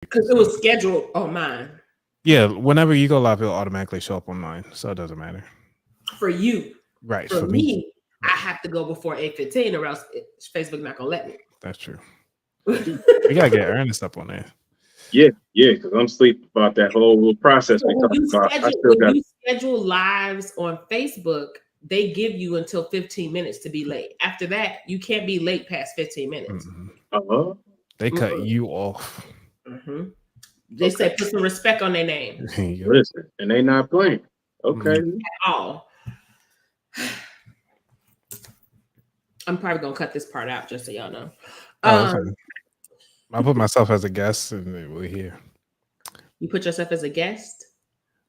Because it was scheduled on mine. Yeah, whenever you go live, it'll automatically show up on mine, so it doesn't matter. For you. Right, For for me. me, I have to go before 8:15 or else Facebook not gonna let me. That's true. We gotta get Ernest up on there. Yeah, because I'm sleep about that whole process So we talked about. I still when got you schedule lives on Facebook, they give you until 15 minutes to be late. After that, you can't be late past 15 minutes. uh-huh. They cut you off. They say put some respect on their name. Yep. Listen, and they not playing. Okay. At all. I'm probably gonna cut this part out just so y'all know. Okay. I put myself as a guest, and we're here. You put yourself as a guest?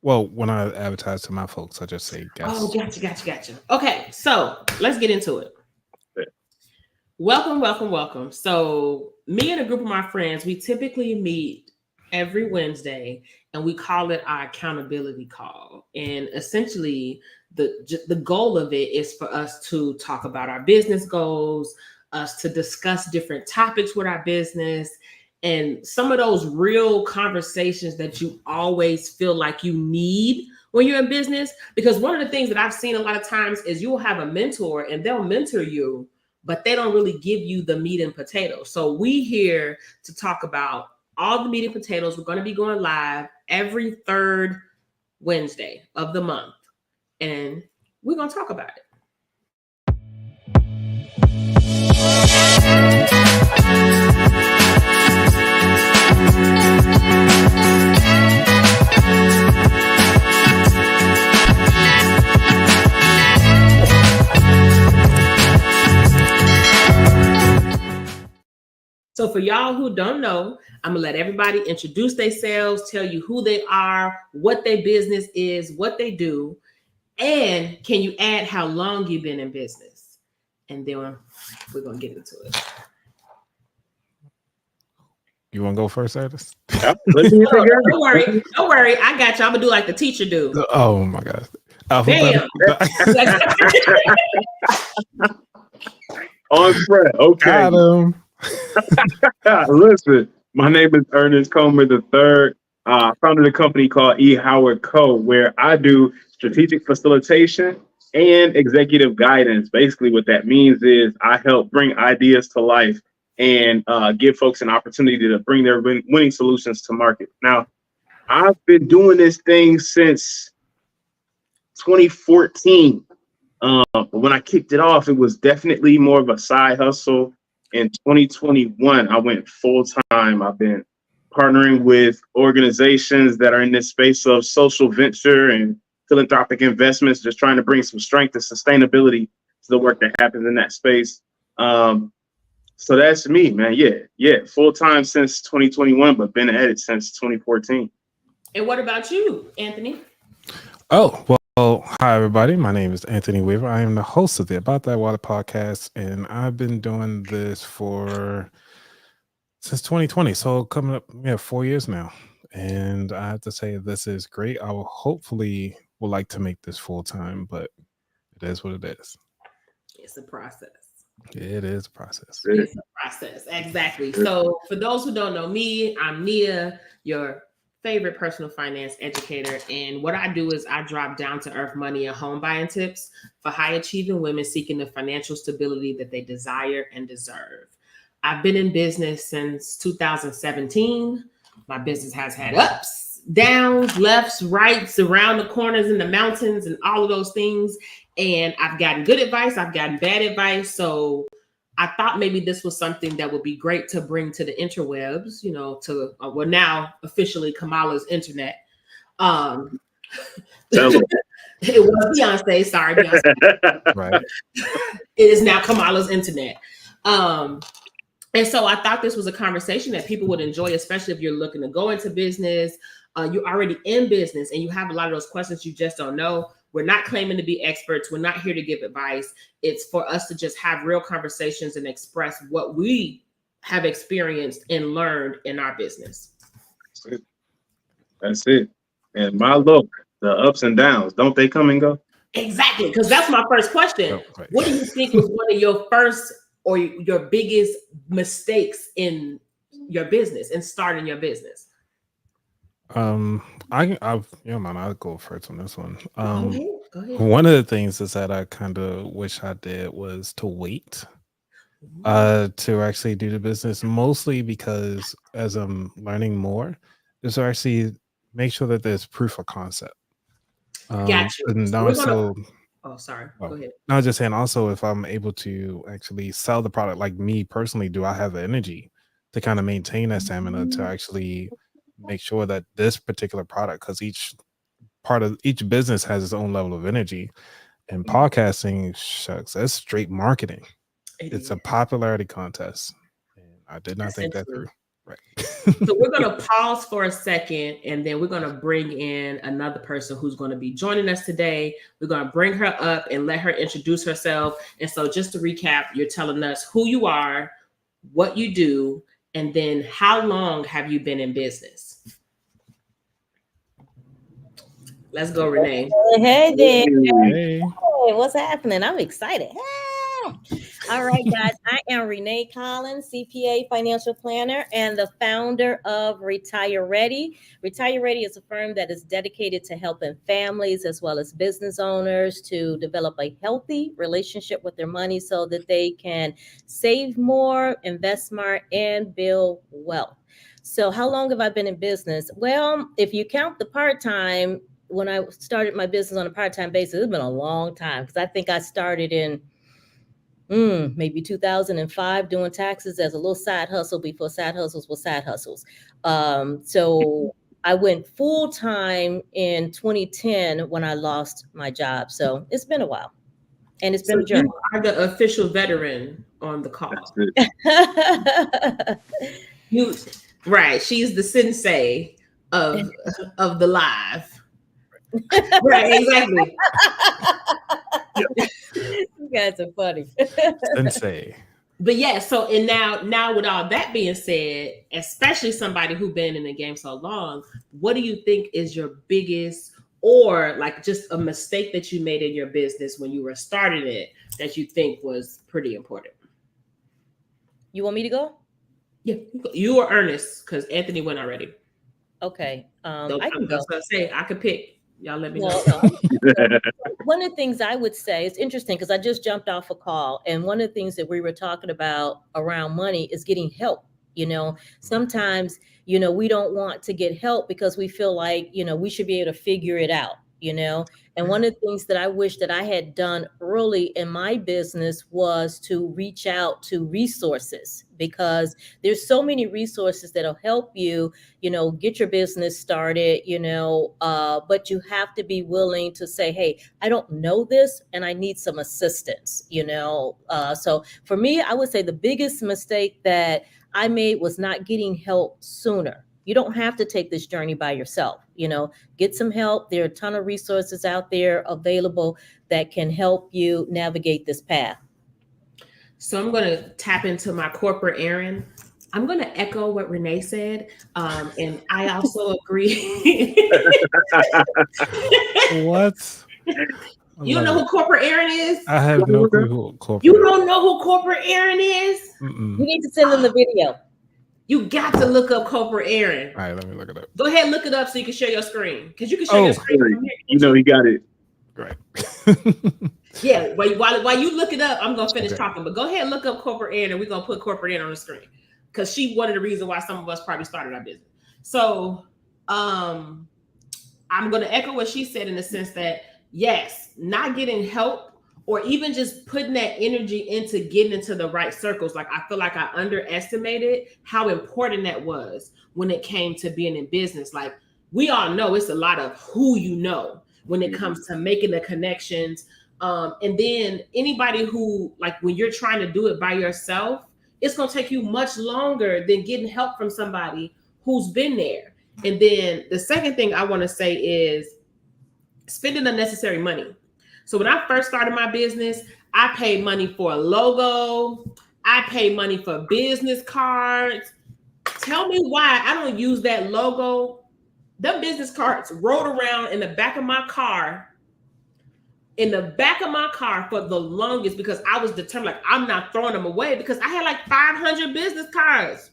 Well, when I advertise to my folks, I just say guest. Oh, gotcha. Okay, so let's get into it. Yeah. Welcome. So me and a group of my friends, we typically meet every Wednesday, and we call it our accountability call. And essentially, the goal of it is for us to talk about our business goals, us to discuss different topics with our business, and some of those real conversations that you always feel like you need when you're in business. Because one of the things that I've seen a lot of times is you'll have a mentor and they'll mentor you, but they don't really give you the meat and potatoes. So we here to talk about all the meat and potatoes. We're going to be going live every third Wednesday of the month, and we're going to talk about it. So for y'all who don't know, I'm gonna let everybody introduce themselves, tell you who they are, what their business is, what they do, and can you add how long you've been in business? And then we're gonna get into it. You want to go first, Ernest? Don't worry. I got you. I'm gonna do like the teacher do. Oh my God. Bam. On spread. Okay. Got him. Listen, my name is Ernest Comer III. I founded a company called E. Howard Co., where I do strategic facilitation and executive guidance. Basically, what that means is I help bring ideas to life and give folks an opportunity to bring their winning solutions to market. Now, I've been doing this thing since 2014. But when I kicked it off, it was definitely more of a side hustle. In 2021, I went full time. I've been partnering with organizations that are in this space of social venture and philanthropic investments, just trying to bring some strength and sustainability to the work that happens in that space. So that's me, man. Yeah. Full time since 2021, but been at it since 2014. And what about you, Anthony? Oh, well, hi, everybody. My name is Anthony Weaver. I am the host of the About That Water podcast, and I've been doing this since 2020. So coming up, 4 years now. And I have to say, this is great. I will hopefully would like to make this full time, but it is what it is. It's a process. It is a process. It's a process. Exactly. So for those who don't know me, I'm Nia, your favorite personal finance educator. And what I do is I drop down to earth money and home buying tips for high achieving women seeking the financial stability that they desire and deserve. I've been in business since 2017. My business has had ups, downs, lefts, rights, around the corners in the mountains and all of those things. And I've gotten good advice. I've gotten bad advice. So I thought maybe this was something that would be great to bring to the interwebs, to now officially Kamala's internet. It was Beyonce. Sorry, Beyonce. Right. It is now Kamala's internet. And so I thought this was a conversation that people would enjoy, especially if you're looking to go into business. You're already in business and you have a lot of those questions you just don't know. We're not claiming to be experts. We're not here to give advice. It's for us to just have real conversations and express what we have experienced and learned in our business. That's it. And my look, the ups and downs, don't they come and go? Exactly. Because that's my first question. Oh, right. What do you think was one of your first or your biggest mistakes in your business and starting your business? I'll go first on this one. Go ahead. One of the things is that I kind of wish I did was to wait to actually do the business, mostly because as I'm learning more, is to actually make sure that there's proof of concept. Got you. And So we're gonna. also, Oh, sorry. oh, Go ahead. no, I was just saying also if I'm able to actually sell the product, like me personally, do I have the energy to kind of maintain that stamina to actually make sure that this particular product, because each part of each business has its own level of energy, and podcasting, shucks, that's straight marketing. It's a popularity contest, and I did not think that through. Right. So we're going to pause for a second, and then we're going to bring in another person who's going to be joining us today. We're going to bring her up and let her introduce herself. And so just to recap, you're telling us who you are, what you do, and then how long have you been in business? Let's go, Renee. Hey there. Hey. Hey, what's happening? I'm excited. All right, guys. I am Renee Collins, CPA financial planner and the founder of Retire Ready. Retire Ready is a firm that is dedicated to helping families as well as business owners to develop a healthy relationship with their money so that they can save more, invest smart, and build wealth. So how long have I been in business? Well, if you count the part-time, when I started my business on a part-time basis, it's been a long time because I think I started in maybe 2005 doing taxes as a little side hustle before side hustles were side hustles. So I went full-time in 2010 when I lost my job. So it's been a while, and it's been a journey. You are the official veteran on the call. Right. She's the sensei of the live. Right, exactly. You guys are funny. Sensei. But yeah, so and now with all that being said, especially somebody who's been in the game so long, what do you think is your biggest or like just a mistake that you made in your business when you were starting it that you think was pretty important? You want me to go? Yeah, you or Ernest, because Anthony went already. Okay. I I can was go. gonna say I could pick. Y'all let me know. One of the things I would say, it's interesting because I just jumped off a call, and one of the things that we were talking about around money is getting help. Sometimes, we don't want to get help because we feel like, we should be able to figure it out, and one of the things that I wish that I had done early in my business was to reach out to resources, because there's so many resources that'll help you, get your business started, but you have to be willing to say, hey, I don't know this and I need some assistance, so for me, I would say the biggest mistake that I made was not getting help sooner. You don't have to take this journey by yourself, get some help. There are a ton of resources out there available that can help you navigate this path. So I'm going to tap into my corporate Aaron. I'm going to echo what Renee said. And I also agree. What? You don't know who corporate Aaron is? I have no clue who corporate. You don't know who corporate Aaron is? Mm-mm. You need to send them the video. You got to look up corporate Aaron. All right, let me look it up. Go ahead, look it up so you can share your screen. Because you can share your screen. He got it. Right. Yeah, while you look it up, I'm going to finish talking. But go ahead and look up corporate Aaron, and we're going to put corporate Aaron on the screen. Because she's one of the reasons why some of us probably started our business. So I'm going to echo what she said in the sense that, yes, not getting help or even just putting that energy into getting into the right circles. Like, I feel like I underestimated how important that was when it came to being in business. Like, we all know it's a lot of who you know when it comes to making the connections. And then anybody who, like, when you're trying to do it by yourself, it's going to take you much longer than getting help from somebody who's been there. And then the second thing I want to say is spending unnecessary money. So when I first started my business, I paid money for a logo. I paid money for business cards. Tell me why I don't use that logo. Them business cards rolled around in the back of my car for the longest because I was determined, like, I'm not throwing them away because I had like 500 business cards.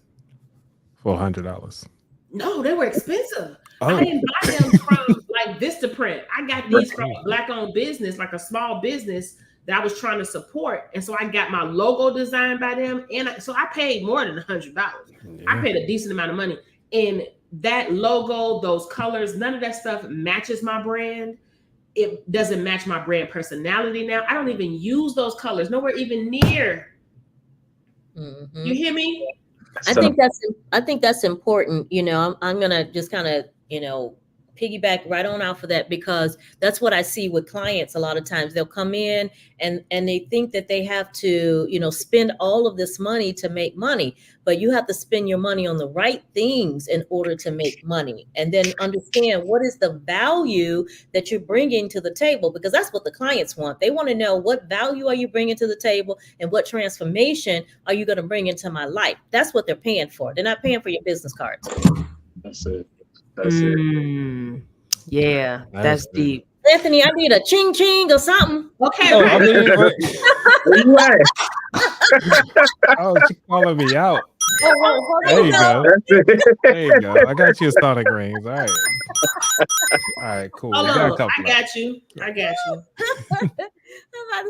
for $100. No, they were expensive. Oh. I didn't buy them from like Vistaprint. I got these from a Black-owned business, like a small business that I was trying to support. And so I got my logo designed by them. And so I paid more than $100. I paid a decent amount of money. And that logo, those colors, none of that stuff matches my brand. It doesn't match my brand personality now. I don't even use those colors, nowhere even near. Mm-hmm. You hear me? I think that's important. You know, I'm gonna just kind of, you know, piggyback right on off of that, because that's what I see with clients. A lot of times they'll come in and they think that they have to, you know, spend all of this money to make money, but you have to spend your money on the right things in order to make money, and then understand what is the value that you're bringing to the table, because that's what the clients want. They want to know, what value are you bringing to the table and what transformation are you going to bring into my life? That's what they're paying for. They're not paying for your business cards. That's it. That's it. Yeah, that's deep. Anthony, I need a ching ching or something. Okay. Oh, I mean, Where you at? oh, she calling me out. There you go. There you go. I got you a Sonic rings. All right. All right, cool. Hold on. I got you. I'm about to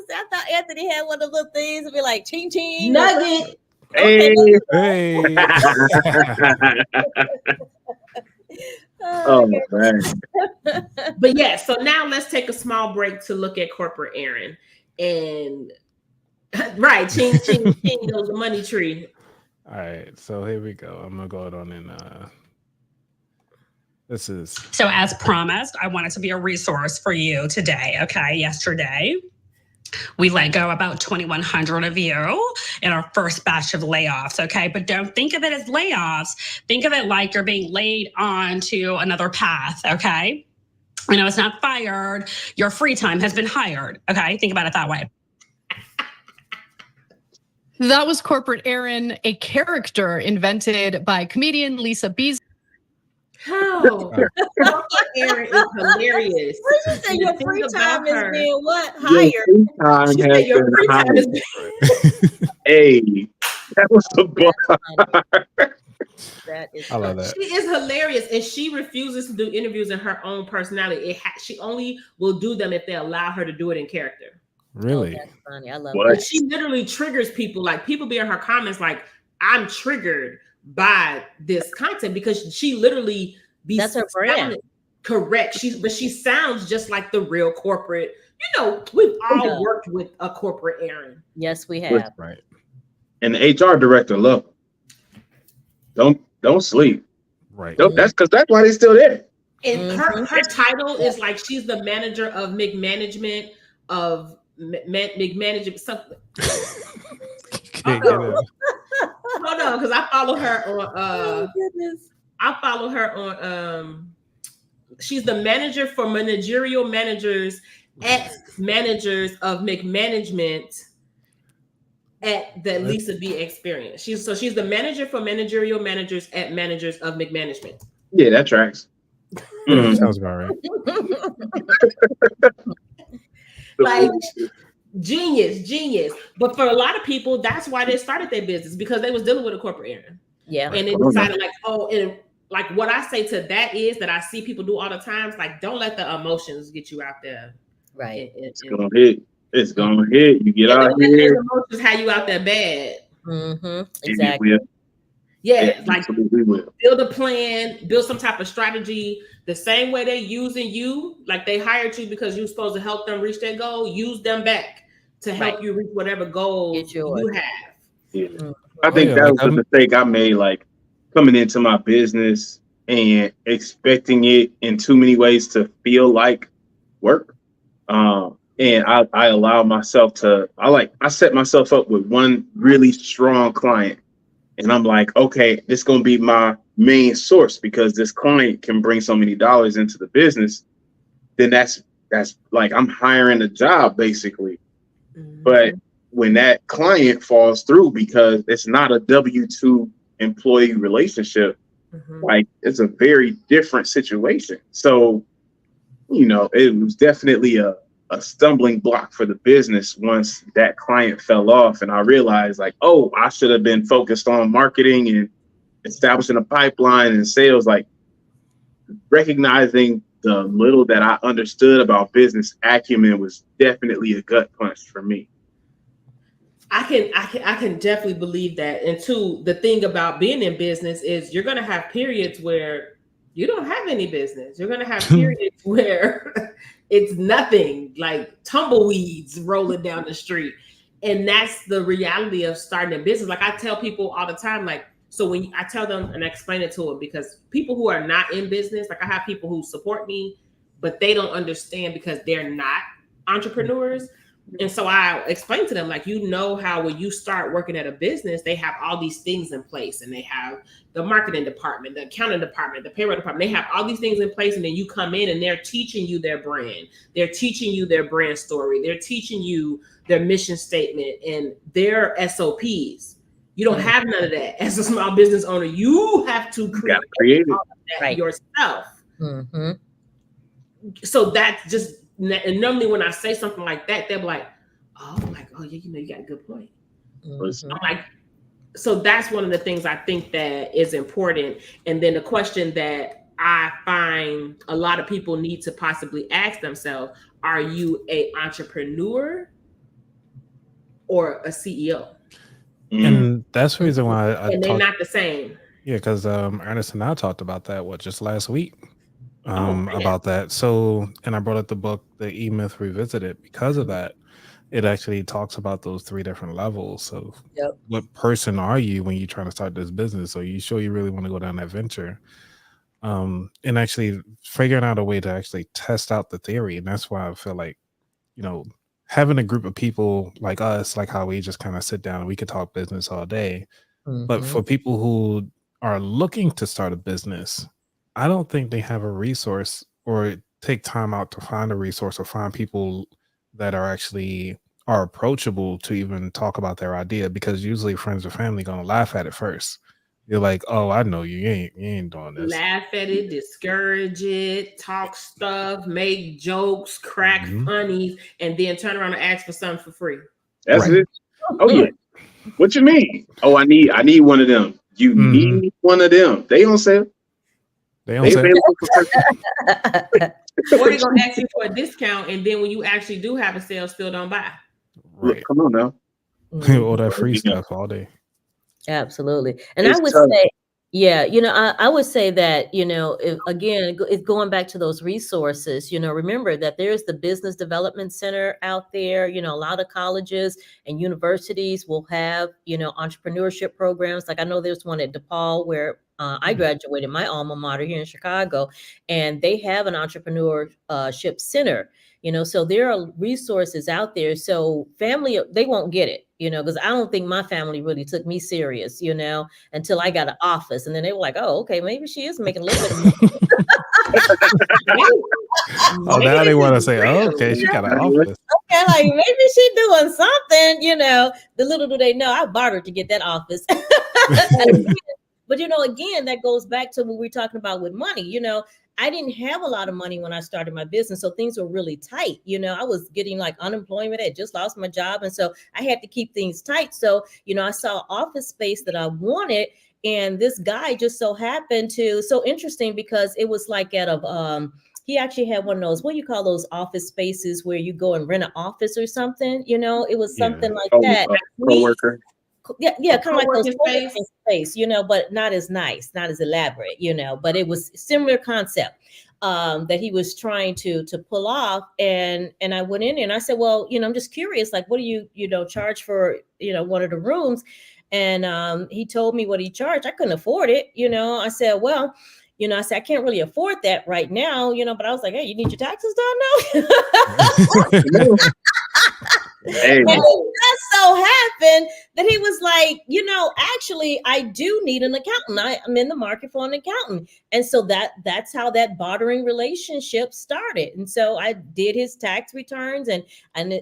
say, I thought Anthony had one of the little things and be like ching ching. Nugget. Hey. Hey. Oh man. But yeah, so now let's take a small break to look at corporate Aaron. And right, ching ching ching, those money tree. All right, so here we go. I'm gonna go on and this is so as promised, I wanted to be a resource for you today. Okay, yesterday we let go about 2,100 of you in our first batch of layoffs, okay? But don't think of it as layoffs. Think of it like you're being laid on to another path, okay? I know it's not fired. Your free time has been hired, okay? Think about it that way. That was Corporate Aaron, a character invented by comedian Lisa Beasley. How? Aaron is hilarious. What did you say? Your free time is being what? Hired. Your free time has been hired. Hey, that was the bar. That is I love that. She is hilarious, and she refuses to do interviews in her own personality. She only will do them if they allow her to do it in character. Really? Oh, that's funny. I love What? that. She literally triggers people. Like, people be in her comments like, I'm triggered by this content, because she literally that's her brand. Correct. She sounds just like the real corporate. You know, we've all worked with a corporate Aaron. Yes, we have. Right. And the HR director, look, don't sleep. Right. That's why they're still there. And her title is like, she's the manager of McManagement of McManagement something. Hold on, because I follow her on she's the manager for managerial managers at managers of McManagement at the Lisa B experience. She's the manager for managerial managers at managers of McManagement. Yeah, that tracks. Sounds about right. Like, genius. But for a lot of people, that's why they started their business, because they was dealing with a corporate Aaron. Yeah. And they decided and like what I say to that is that I see people do all the times, like, don't let the emotions get you out there. Right. It's gonna hit. It's gonna hit. You get out here. Emotions have you out there bad. Exactly. Yeah, like build a plan, build some type of strategy. The same way they using you, like they hired you because you're supposed to help them reach their goal. Use them back to help you reach whatever goals you have. Yeah. I think that was the mistake I made, like coming into my business and expecting it in too many ways to feel like work. And I allow myself to, I set myself up with one really strong client. And I'm like, okay, this is going to be my main source because this client can bring so many dollars into the business. Then that's like, I'm hiring a job basically. Mm-hmm. But when that client falls through because it's not a W-2 employee relationship, like it's a very different situation. So, you know, it was definitely a stumbling block for the business once that client fell off. And I realized like, oh, I should have been focused on marketing and establishing a pipeline and sales, like recognizing the little that I understood about business acumen was definitely a gut punch for me. I can definitely believe that. And two, the thing about being in business is you're going to have periods where you don't have any business. You're going to have periods where it's nothing, like tumbleweeds rolling down the street. And that's the reality of starting a business. Like I tell people all the time, like, so when I tell them and I explain it to them, because people who are not in business, like I have people who support me, but they don't understand because they're not entrepreneurs. And so I explain to them, like, how when you start working at a business, they have all these things in place, and they have the marketing department, the accounting department, the payroll department. They have all these things in place, and then you come in and they're teaching you their brand. They're teaching you their brand story. They're teaching you their mission statement and their SOPs. You don't have none of that as a small business owner. You have to create all of that yourself. Mm-hmm. So that's just, and normally when I say something like that, they're like, oh, yeah, you got a good point. Mm-hmm. I'm like, so that's one of the things I think that is important. And then the question that I find a lot of people need to possibly ask themselves, are you an entrepreneur or a CEO? And that's the reason why and they're not the same. Yeah, because Ernest and I talked about that just last week. About that. So, and I brought up the book, The E-Myth Revisited, because of that. It actually talks about those 3 different levels. So, what person are you when you're trying to start this business? Are you sure you really want to go down that venture? And actually figuring out a way to actually test out the theory. And that's why I feel like, having a group of people like us, like how we just kind of sit down and we could talk business all day. Mm-hmm. But for people who are looking to start a business, I don't think they have a resource or take time out to find a resource or find people that are approachable to even talk about their idea, because usually friends or family going to laugh at it first. You're like, oh, I know you ain't doing this. Laugh at it, discourage it, talk stuff, make jokes, crack funnies, and then turn around and ask for something for free. That's it. Oh yeah. What you mean? Oh, I need one of them. You need one of them. They don't sell. They don't sell. Or they're gonna ask you for a discount, and then when you actually do have a sale, still don't buy. Right. Look, come on now. All that free stuff all day. Absolutely. And I would say, I would say that, it's going back to those resources, remember that there's the Business Development Center out there. A lot of colleges and universities will have, entrepreneurship programs. Like I know there's one at DePaul where I graduated, my alma mater here in Chicago, and they have an entrepreneurship center. So there are resources out there. So family, they won't get it, because I don't think my family really took me serious, until I got an office. And then they were like, oh, okay, maybe she is making a little bit of money. Oh, now they want to say, oh, okay, she got an office. Okay, like maybe she's doing something, The little do they know, I bartered to get that office. But, again, that goes back to what we're talking about with money. I didn't have a lot of money when I started my business. So things were really tight. I was getting like unemployment. I had just lost my job. And so I had to keep things tight. So, I saw office space that I wanted. And this guy just so happened to, so interesting because it was like he actually had one of those, what do you call those office spaces where you go and rent an office or something? It was something like that. Co-worker. Yeah, kind of like those space, but not as nice, not as elaborate, but it was similar concept that he was trying to pull off. And I went in there and I said, well, I'm just curious, like, what do you charge for, one of the rooms? And he told me what he charged. I couldn't afford it. I said, well, I said, I can't really afford that right now, but I was like, hey, you need your taxes done now? Hey, and it just so happened that he was like, actually, I do need an accountant. I'm in the market for an accountant. And so that's how that bartering relationship started. And so I did his tax returns and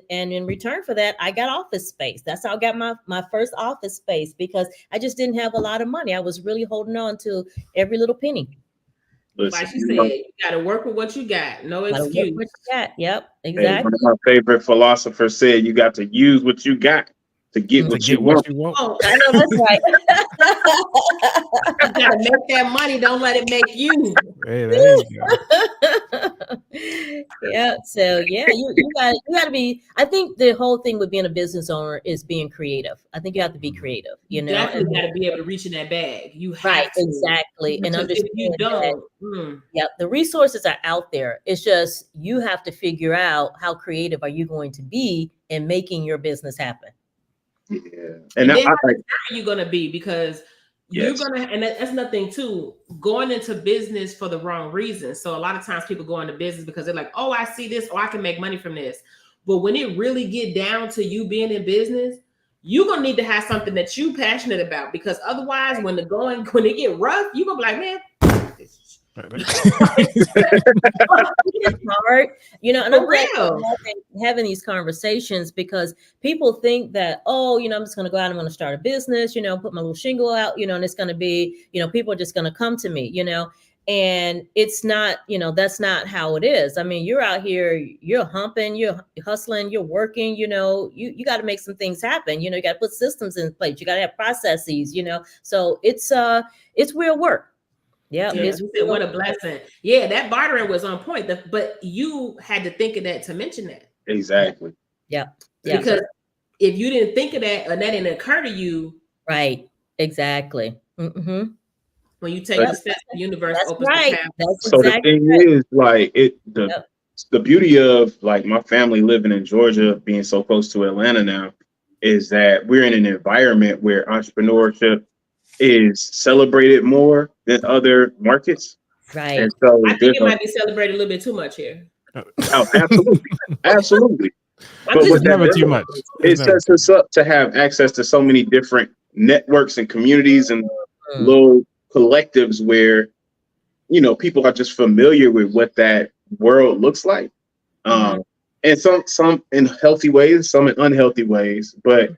in return for that, I got office space. That's how I got my first office space, because I just didn't have a lot of money. I was really holding on to every little penny. Like she said, you got to work with what you got. No excuse. Yep, exactly. Hey, one of my favorite philosophers said, you got to use what you got to get what you want. Oh, I know that's right. you gotta make that money. Don't let it make you. Hey, there you go. Yeah. So yeah, you got to be. I think the whole thing with being a business owner is being creative. I think you have to be creative. You know, Definitely got to be able to reach in that bag. You have right, to. exactly, and Because understand if you don't, yeah, the resources are out there. It's just you have to figure out how creative are you going to be in making your business happen. Yeah, and then I how like. are you gonna be? Because you're Yes. gonna, and that's nothing too, going into business for the wrong reasons. So a lot of times people go into business because they're like, oh, I see this, or I can make money from this. But when it really get down to you being in business, you're gonna need to have something that you passionate about, because otherwise when it get rough, you're gonna be like, man, It's hard, you know, and For I'm glad real. we're having these conversations, because people think that, oh, you know, I'm just going to go out, I'm going to start a business, you know, put my little shingle out, you know, and it's going to be, you know, people are just going to come to me, you know, and it's not, you know, that's not how it is. I mean, you're out here, you're humping, you're hustling, you're working, you know, you got to make some things happen. You know, you got to put systems in place. You got to have processes, you know, so it's real work. Yeah, yeah, it's you said, what a blessing. Yeah, that bartering was on point. But you had to think of that to mention that. Exactly. Yeah. Because if you didn't think of that, or that didn't occur to you, right, exactly. Mm-hmm. when you take the steps, the universe That's opens right. the path. That's So exactly the thing right. is, like, the beauty of like my family living in Georgia, being so close to Atlanta now, is that we're in an environment where entrepreneurship is celebrated more than other markets. Right. And so I think it might be celebrated a little bit too much here. oh, absolutely, absolutely. I'm But just what that never does, too much. it sets us up to have access to so many different networks and communities and little collectives where, you know, people are just familiar with what that world looks like. And some in healthy ways, some in unhealthy ways, but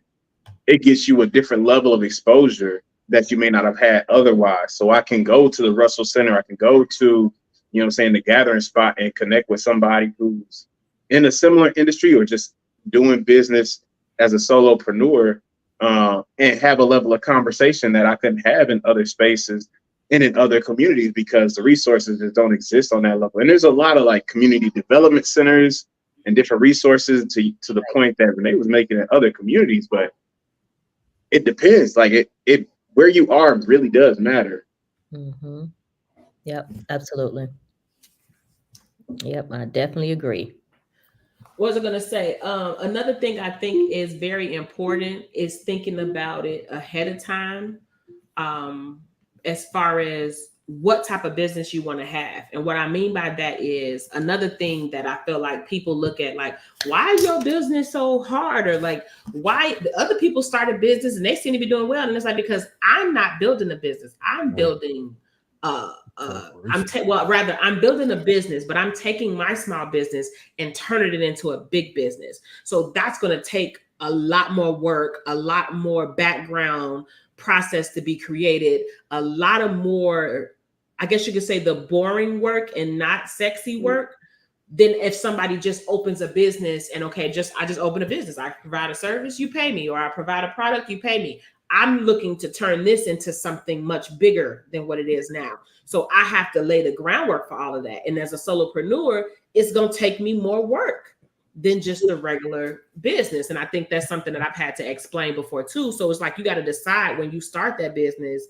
it gets you a different level of exposure that you may not have had otherwise. So I can go to the Russell Center, I can go to, you know what I'm saying, the gathering spot and connect with somebody who's in a similar industry or just doing business as a solopreneur, and have a level of conversation that I couldn't have in other spaces and in other communities, because the resources just don't exist on that level. And there's a lot of like community development centers and different resources to the point that Renee was making in other communities, but it depends. Like it where you are really does matter. Mm-hmm. Yep, absolutely. Yep, I definitely agree. What was I going to say? Another thing I think is very important is thinking about it ahead of time, as far as what type of business you want to have. And what I mean by that is another thing that I feel like people look at, like, why is your business so hard? Or like, why the other people started business and they seem to be doing well. And it's like, because I'm not building a business. I'm building I'm building a business, but I'm taking my small business and turning it into a big business. So that's going to take a lot more work, a lot more background process to be created, a lot of more, I guess you could say, the boring work and not sexy work than if somebody just opens a business and I just open a business. I provide a service, you pay me, or I provide a product, you pay me. I'm looking to turn this into something much bigger than what it is now. So I have to lay the groundwork for all of that. And as a solopreneur, it's going to take me more work than just the regular business. And I think that's something that I've had to explain before too. So it's like, you got to decide when you start that business,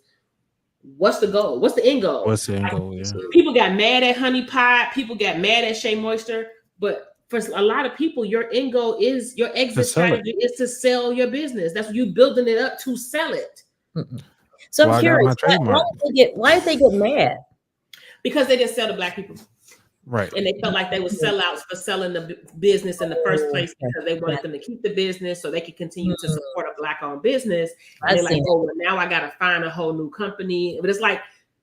what's the goal? What's the end goal? What's the end goal? Yeah. People got mad at Honey Pot. People got mad at Shea Moisture. But for a lot of people, your end goal is, your exit strategy is to sell your business. That's you building it up to sell it. So I'm curious, why did they get mad? Because they didn't sell to Black people. Right. And they felt like they were sellouts for selling the business in the first place, because they wanted them to keep the business so they could continue to support a Black-owned business. And they're like, oh, well, now I got to find a whole new company. But it's like,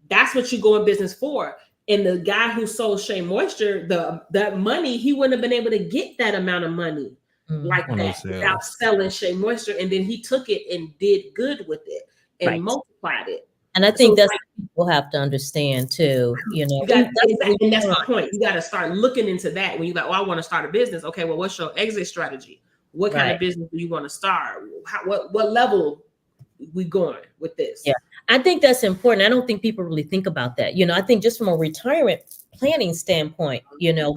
that's what you go in business for. And the guy who sold Shea Moisture, that money, he wouldn't have been able to get that amount of money like that without selling Shea Moisture. And then he took it and did good with it and multiplied it. And I think that's what people have to understand too. You know, and that's my point. You got to start looking into that when you're like, oh, I want to start a business. Okay, well, what's your exit strategy? What kind Right. of business do you want to start? What level we going with this? Yeah. I think that's important. I don't think people really think about that. I think just from a retirement planning standpoint,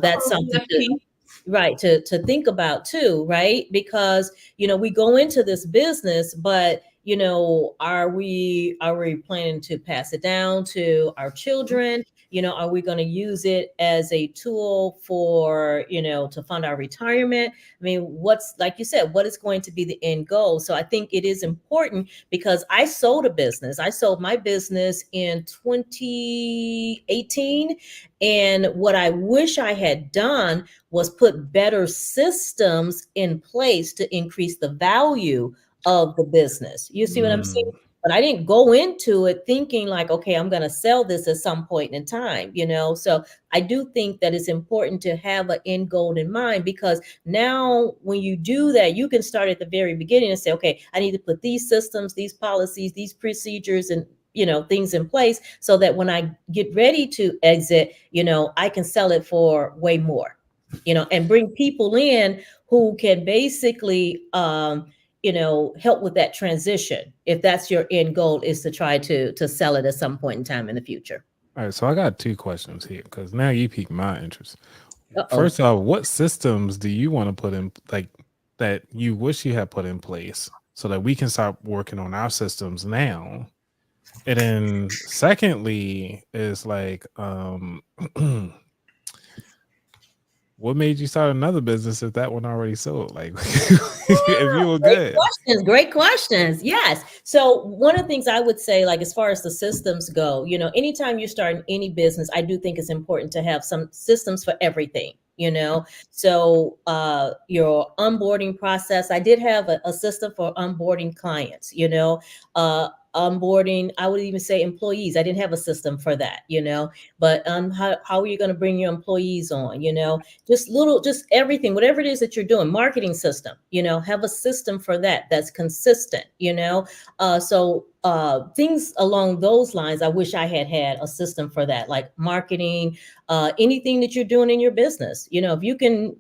that's something to think about too, right? Because, we go into this business, but are we planning to pass it down to our children? Are we going to use it as a tool for, to fund our retirement? I mean, what's, like you said, what is going to be the end goal? So I think it is important, because I sold a business. I sold my business in 2018. And what I wish I had done was put better systems in place to increase the value of the business. You see what I'm saying? But I didn't go into it thinking like, okay, I'm going to sell this at some point in time, So I do think that it's important to have an end goal in mind, because now when you do that, you can start at the very beginning and say, okay, I need to put these systems, these policies, these procedures, and things in place, so that when I get ready to exit, I can sell it for way more, and bring people in who can basically help with that transition, if that's your end goal, is to try to sell it at some point in time in the future. All right, so I got 2 questions here, because now you piqued my interest. Uh-oh. First off, what systems do you want to put in, like, that you wish you had put in place so that we can start working on our systems now? And then secondly is like, what made you start another business if that one already sold? Like, if you were good. Great questions. Yes. So one of the things I would say, like, as far as the systems go, anytime you're starting any business, I do think it's important to have some systems for everything. So your onboarding process, I did have a system for onboarding clients, onboarding, I would even say employees. I didn't have a system for that, but how are you going to bring your employees on, just everything, whatever it is that you're doing, marketing system, have a system for that that's consistent, so things along those lines. I wish I had a system for that, like marketing, anything that you're doing in your business. If you can,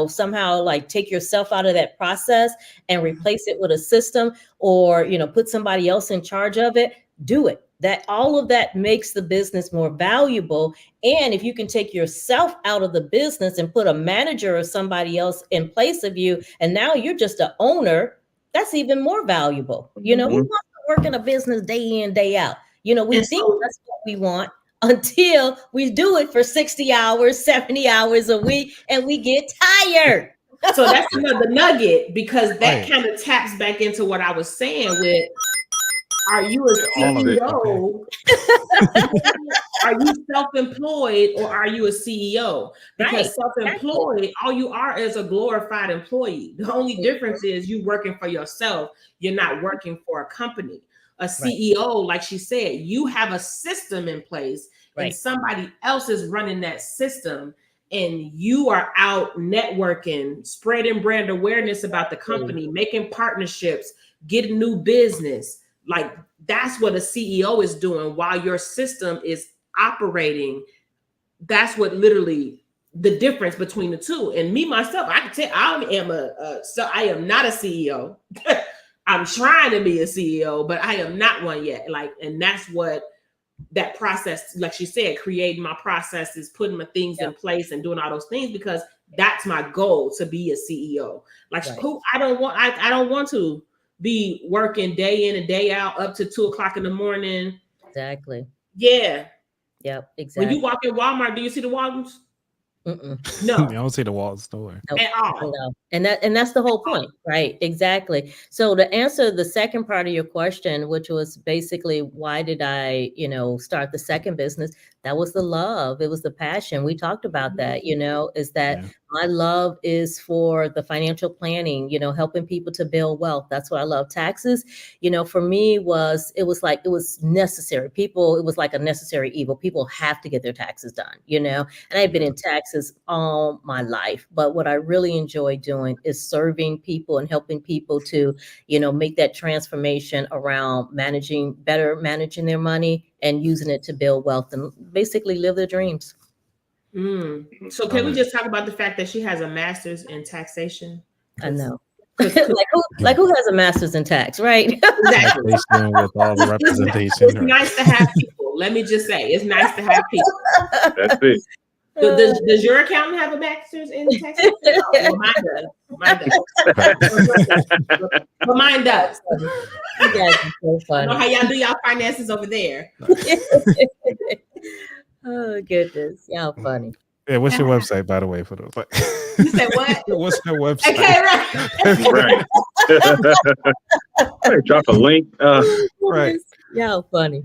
somehow like take yourself out of that process and replace it with a system, or, put somebody else in charge of it, do it. That all of that makes the business more valuable. And if you can take yourself out of the business and put a manager or somebody else in place of you, and now you're just an owner, that's even more valuable. Who wants to work in a business day in, day out? We think that's what we want, until we do it for 60 hours, 70 hours a week, and we get tired. So that's another nugget, because that kind of taps back into what I was saying with, are you a CEO? Are you self-employed, or are you a CEO? Because self-employed, all you are is a glorified employee. The only difference is you working for yourself. You're not working for a company. A CEO, like she said, you have a system in place, and somebody else is running that system, and you are out networking, spreading brand awareness about the company, making partnerships, getting new business. Like, that's what a CEO is doing while your system is operating. That's what literally the difference between the two. And me, myself, I can tell I am not a CEO. I'm trying to be a CEO, but I am not one yet. Like, and that's what that process, like she said, creating my processes, putting my things in place, and doing all those things, because that's my goal, to be a CEO. Like, I don't want to be working day in and day out up to 2:00 in the morning. Exactly. Yeah. Yep. Exactly. When you walk in Walmart, do you see the Walgreens? No, I don't see the Walls store at all. No. And that's the whole point, right? Exactly. So to answer the second part of your question, which was basically, why did I, start the second business? That was the love. It was the passion. We talked about that, is that my love is for the financial planning, helping people to build wealth. That's what I love. Taxes, for me it was necessary. It was like a necessary evil. People have to get their taxes done, and I've been in taxes all my life. But what I really enjoy doing is serving people and helping people to, make that transformation around managing their money and using it to build wealth and basically live their dreams. So can we just talk about the fact that she has a master's in taxation? I know. Like who has a master's in tax, right? Exactly. With all the representation. It's nice to have people. Let me just say, it's nice to have people. That's it. Does your accountant have a master's in tax? No, well, mine does. But mine does. You guys are so I know funny. how y'all do y'all finances over there. Oh goodness, y'all funny. Yeah, what's your website, by the way, for those? You said what? What's your website? Okay, Right. Drop a link. Right. Y'all funny.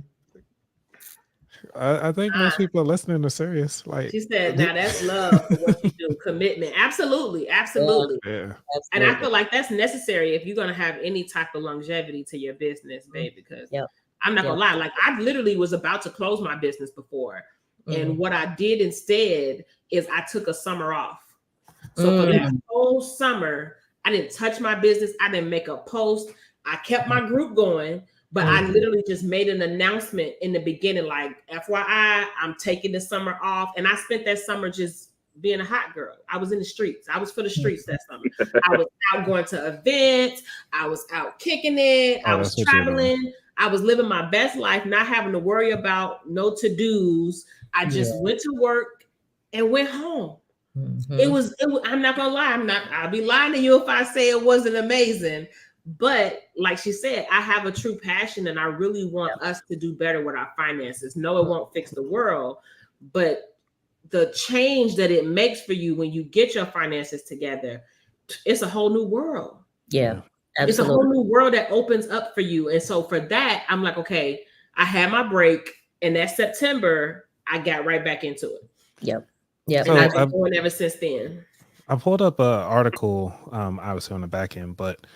I think most people are listening are serious. Like she said, now that's love for what you do, commitment. Absolutely. yeah. And I feel like that's necessary if you're gonna have any type of longevity to your business, babe. Because I'm not gonna lie, like I literally was about to close my business before. And what I did instead is I took a summer off. So for that whole summer, I didn't touch my business. I didn't make a post. I kept my group going, but I literally just made an announcement in the beginning, like, FYI, I'm taking the summer off. And I spent that summer just being a hot girl. I was in the streets. I was for the streets that summer. I was out going to events. I was out kicking it. I was traveling. I was living my best life, not having to worry about no to-dos. I just went to work and went home. It was, I'm not gonna lie, I'll be lying to you if I say it wasn't amazing. But like she said, I have a true passion and I really want us to do better with our finances. No, it won't fix the world, but the change that it makes for you when you get your finances together, it's a whole new world. Yeah. Absolutely. It's a whole new world that opens up for you. And so for that, I'm like, okay, I had my break, and that September, I got right back into it. Yep. And I've been going ever since then. I pulled up an article, obviously on the back end, but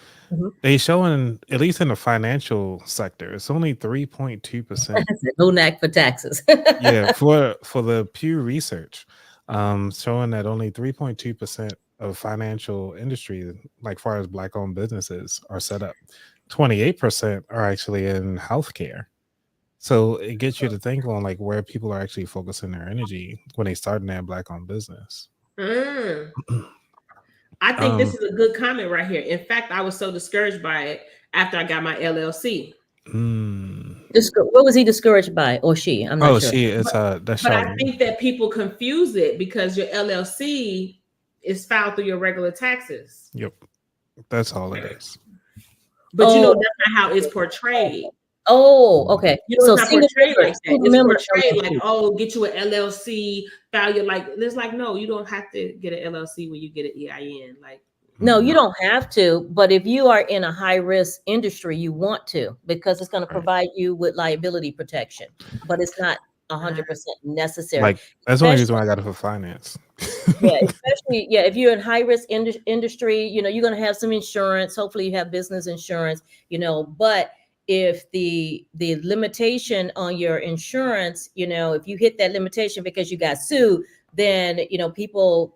they showing, at least in the financial sector, it's only 3.2%. No knack for taxes. Yeah, for the Pew Research, showing that only 3.2% of financial industry, like far as Black-owned businesses, are set up. 28% are actually in healthcare. So it gets you to think on like where people are actually focusing their energy when they start in their Black-owned business. I think this is a good comment right here. In fact, I was so discouraged by it after I got my LLC. What was he discouraged by, or she? I'm not sure. She is but I think that people confuse it because your LLC is filed through your regular taxes. Yep, that's all it is. But you know that's not how it's portrayed. Oh, okay. You know, it's not portrayed like that. It's portrayed like, oh, get you an LLC, file your, like, it's like, no, you don't have to get an LLC when you get an EIN. Like, no, you don't have to. But if you are in a high risk industry, you want to, because it's going to provide you with liability protection. But it's not 100% necessary. Like that's the only reason why I got it for finance. Especially if you're in high risk industry, you know, you're going to have some insurance. Hopefully, you have business insurance. You know, but if the limitation on your insurance, you know, if you hit that limitation because you got sued, then, you know,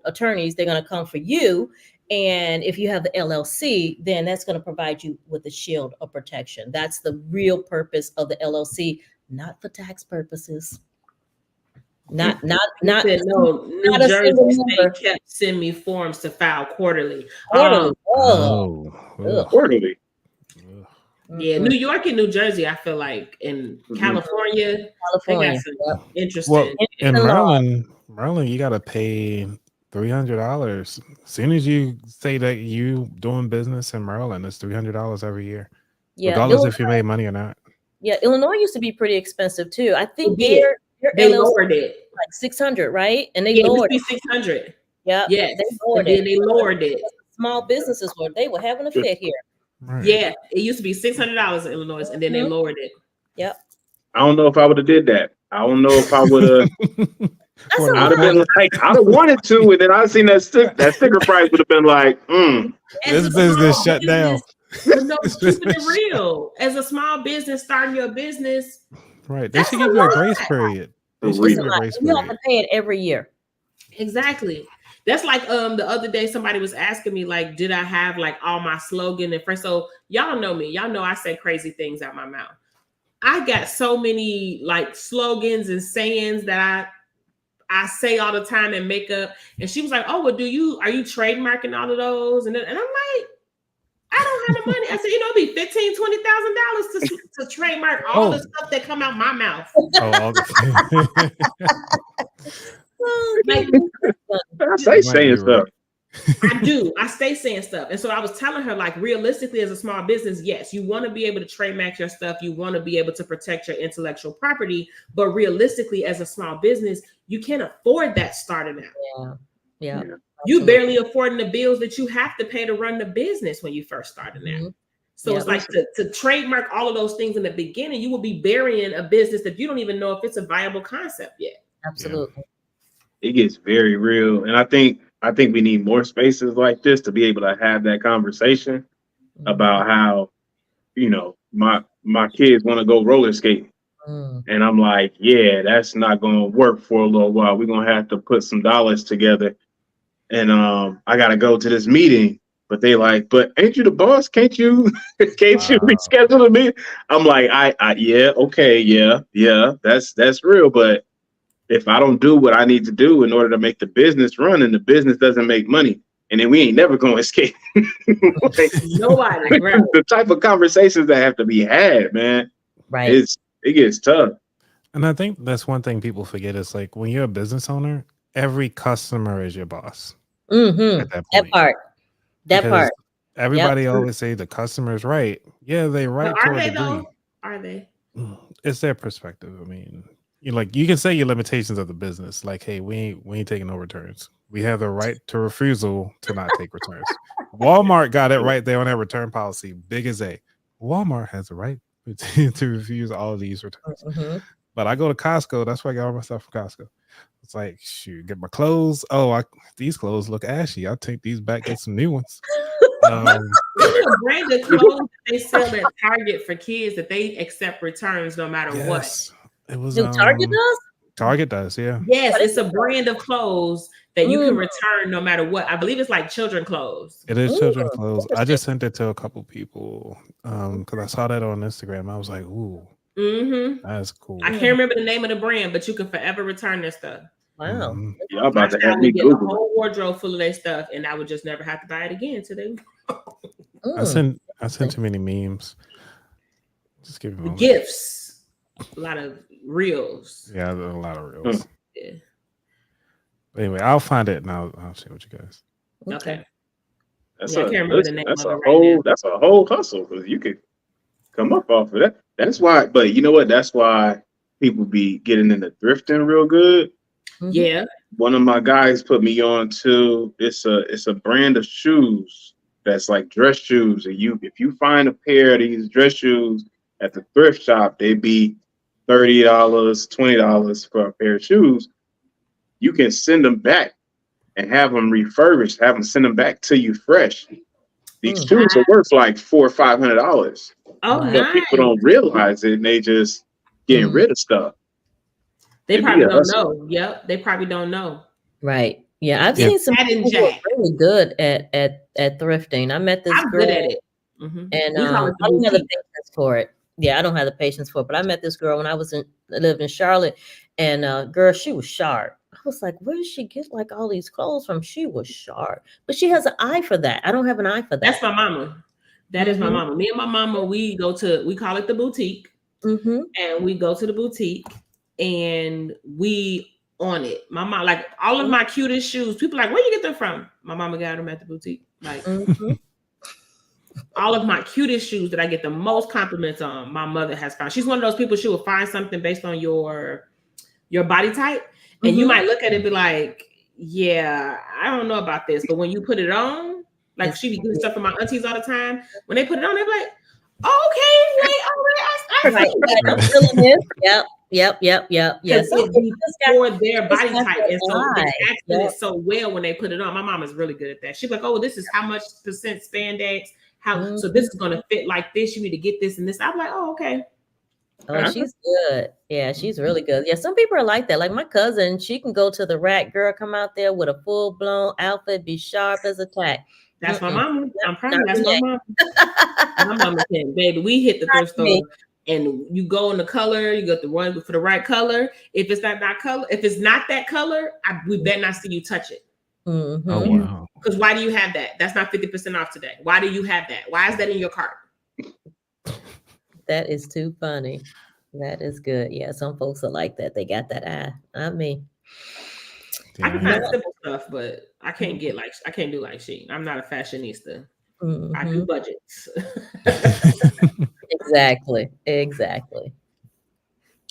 attorneys, they're going to come for you. And if you have the LLC, then that's going to provide you with a shield of protection. That's the real purpose of the LLC, not for tax purposes. New Jersey State kept sending me forms to file quarterly. Quarterly. Yeah, New York and New Jersey, I feel like, in California, they got some interesting. Well, in Maryland, you got to pay $300. As soon as you say that you doing business in Maryland, it's $300 every year, regardless if you made money or not. Yeah, Illinois used to be pretty expensive too. I think they lowered it like 600, right? And they lowered it to 600. Yeah, yes, they lowered it. They lowered it. Small businesses were having a fit here. Right. Yeah, it used to be $600 in Illinois, and then they lowered it. Yep. I don't know if I would have did that. I don't know if I would have. I'd have been like, I'd have wanted to, and then I'd seen that sticker price would have been like, this business shut down. No, keeping it real. As a small business, starting your business, right? They should give you a grace period. You have to pay it every year. Exactly. That's like the other day somebody was asking me, like, did I have like all my slogan and friends? So y'all know me. Y'all know I say crazy things out my mouth. I got so many like slogans and sayings that I say all the time and make up. And she was like, oh, well, are you trademarking all of those? And I'm like, I don't have the money. I said, it'd be $15,000, $20,000 to trademark all the stuff that come out my mouth. all the Like, I say saying stuff. I do. I stay saying stuff. And so I was telling her, like, realistically, as a small business, yes, you want to be able to trademark your stuff. You want to be able to protect your intellectual property. But realistically, as a small business, you can't afford that starting out. Yeah. You barely affording the bills that you have to pay to run the business when you first started out. So it's like to trademark all of those things in the beginning, you will be burying a business that you don't even know if it's a viable concept yet. Absolutely. It gets very real. And I think we need more spaces like this to be able to have that conversation about how, my kids want to go roller skating. And I'm like, yeah, that's not going to work for a little while. We're going to have to put some dollars together. And I got to go to this meeting. But they like, but ain't you the boss? Can't you reschedule a meeting? I'm like, yeah, okay, yeah, that's real. But if I don't do what I need to do in order to make the business run, and the business doesn't make money, and then we ain't never going to escape. Nobody, right? The type of conversations that have to be had, man. Right. It gets tough. And I think that's one thing people forget is like when you're a business owner, every customer is your boss. At that point. That part. Everybody always say the customer is right. Yeah, they right to a degree. Though? Are they? It's their perspective. I mean, you can say your limitations of the business, like, hey, we ain't taking no returns. We have the right to refusal to not take returns. Walmart got it right there on their return policy, big as A. Walmart has the right to refuse all of these returns. But I go to Costco. That's why I got all my stuff from Costco. It's like, shoot, get my clothes. Oh, these clothes look ashy. I'll take these back, get some new ones. There's a brand of clothes that they sell at Target for kids that they accept returns no matter what. It was Target does? Target does, yeah. Yes, it's a brand of clothes that you can return no matter what. I believe it's like children clothes. It is children clothes. I just sent it to a couple people because I saw that on Instagram. I was like, ooh, that's cool. I can't remember the name of the brand, but you can forever return their stuff. Wow. Y'all about to have me me get a Google. whole wardrobe full of their stuff, and I would just never have to buy it again today. I sent too many memes. Just give me gifts. A lot of reels. Yeah, a lot of reels. Yeah. But anyway, I'll find it and I'll share with you guys. Okay. That's a whole hustle because you could come up off of that. That's why, but you know what? That's why people be getting into thrifting real good. Yeah. One of my guys put me on to it's a brand of shoes that's like dress shoes. And if you find a pair of these dress shoes at the thrift shop, they'd be $30, $20 for a pair of shoes. You can send them back and have them refurbished, have them send them back to you fresh. These shoes are worth like $400 or $500. Oh, but nice. people don't realize it, and they just getting rid of stuff. They probably don't know. Yep, they probably don't know. Right. Yeah, I've seen some people who are really good at thrifting. I met this girl. Good at it. And I don't have the patience for it. Yeah, I don't have the patience for it. But I met this girl when I lived in Charlotte, and girl, she was sharp. I was like, where did she get like all these clothes from? She was sharp, but she has an eye for that. I don't have an eye for that. That's my mama. That is my mama. Me and my mama, we call it the boutique, and we go to the boutique and we on it. My mom, like all of my cutest shoes. People are like, where you get them from? My mama got them at the boutique. Like all of my cutest shoes that I get the most compliments on, my mother has found. She's one of those people. She will find something based on your body type. And you might look at it and be like, yeah, I don't know about this. But when you put it on, like she be doing stuff for my aunties all the time. When they put it on, they're like, oh, okay, wait, all right, I'm feeling this. Yep. Yes. For their body type. And so it's acting it so well when they put it on. My mom is really good at that. She's like, oh, this is how much percent spandex. So this is going to fit like this. You need to get this and this. I'm like, oh, okay. Oh, she's good. Yeah, she's really good. Yeah, some people are like that. Like my cousin, she can go to the rack, girl, come out there with a full-blown outfit, be sharp as a tack. That's my mama. I'm proud. That's my mama. My mama said, baby, we hit the thrift store and you go in the color, you got the one for the right color. If it's not that color, we better not see you touch it. Oh Mhm. wow. Because why do you have that? That's not 50% off today. Why do you have that? Why is that in your cart? That is too funny. That is good. Yeah, some folks are like that. They got that eye. Not me. I can Yeah. find No. simple stuff, but I can't do like she. I'm not a fashionista. I do Mhm. budgets. Exactly. Exactly.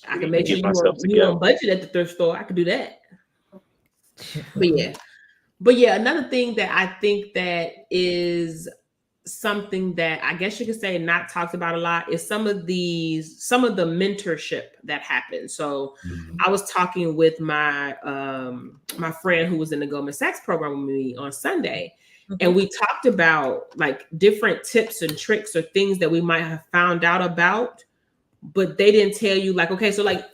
I can to make sure get myself you together. on budget at the thrift store. I could do that. But yeah, another thing that I think that is something that I guess you could say not talked about a lot is some of the mentorship that happens. So Mhm. I was talking with my my friend who was in the Goldman Sachs program with me on Sunday, and we talked about like different tips and tricks or things that we might have found out about, but they didn't tell you, like, okay, so like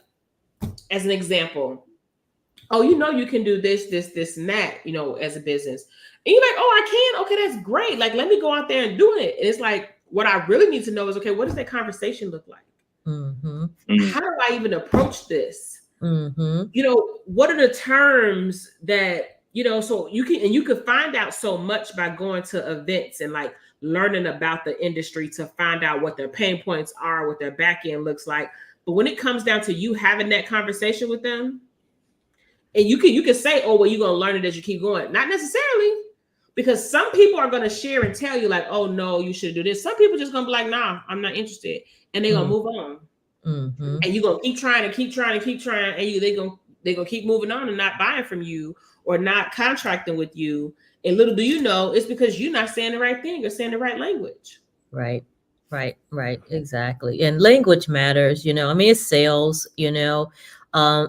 as an example, oh, you can do this, and that, as a business. And you're like, oh, I can. Okay, that's great. Like, let me go out there and do it. And it's like, what I really need to know is, okay, what does that conversation look like? Mhm. How do I even approach this? Mhm. What are the terms that, so you can find out so much by going to events and like learning about the industry to find out what their pain points are, what their back end looks like. But when it comes down to you having that conversation with them, and you can say, oh, well, you're going to learn it as you keep going. Not necessarily, because some people are going to share and tell you like, oh, no, you should do this. Some people just going to be like, nah, I'm not interested. And they're going to move on. Mhm. And you're going to keep trying and keep trying and keep trying. And they're going to keep moving on and not buying from you or not contracting with you. And little do you know, it's because you're not saying the right thing or saying the right language. Right. Right. Exactly. And language matters, I mean, it's sales, and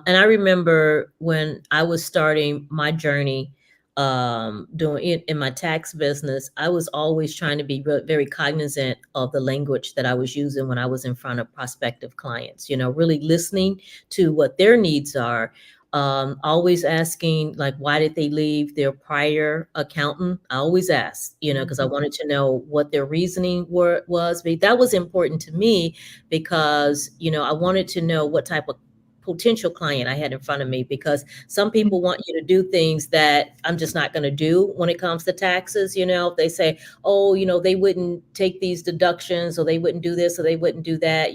I remember when I was starting my journey, doing it in my tax business, I was always trying to be very cognizant of the language that I was using when I was in front of prospective clients, really listening to what their needs are. Always asking, like, why did they leave their prior accountant? I always ask, because I wanted to know what their reasoning was. But that was important to me because, I wanted to know what type of potential client I had in front of me, because some people want you to do things that I'm just not going to do when it comes to taxes. If they say, oh, they wouldn't take these deductions, or they wouldn't do this, or they wouldn't do that,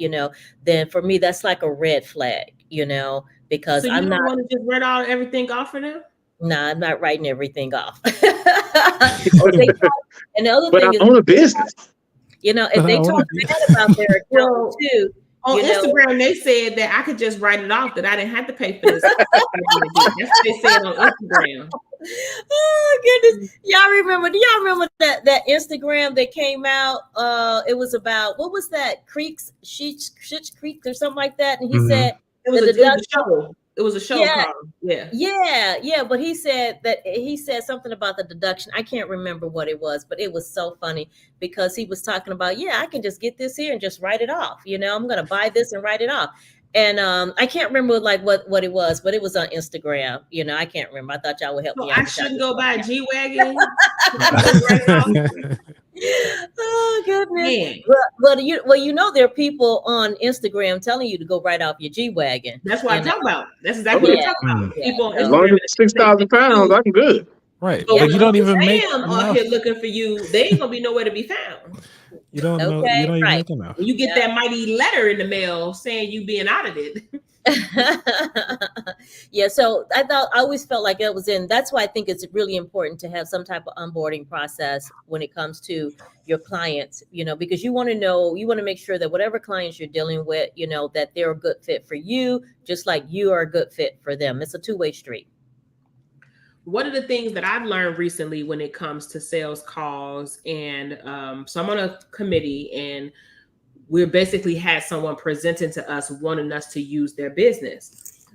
then for me, that's like a red flag, because So you don't want to just read everything off for them? No, I'm not writing everything off. And the other But I thing is, own a business. if they talk bad about their accountant too, on Instagram, they said that I could just write it off, that I didn't have to pay for this. That's what they said on Instagram. Oh goodness. Do y'all remember that Instagram that came out? It was about, what was that? Schitt's Creek or something like that. And he said it was a show. It was a show called. Yeah. But he said something about the deduction. I can't remember what it was, but it was so funny because he was talking about, I can just get this here and just write it off. I'm going to buy this and write it off. And I can't remember like what it was, but it was on Instagram. I can't remember. I thought y'all would help me out. I shouldn't go buy a G-Wagon. Oh goodness! Well, there are people on Instagram telling you to go right off your G-Wagon. That's what I'm talking about. That's exactly what I'm talking about. People on as long as it's 6,000 pounds, I'm good. Right, but you don't even make out here looking for you. They ain't gonna be nowhere to be found. You don't know. You don't even make enough. When you get that mighty letter in the mail saying you being audited. Yeah, so I always felt like it was that's why I think it's really important to have some type of onboarding process when it comes to your clients, because you want to make sure that whatever clients you're dealing with, that they're a good fit for you, just like you are a good fit for them. It's a two-way street. One of the things that I've learned recently when it comes to sales calls, and so I'm on a committee, and we basically had someone presenting to us wanting us to use their business.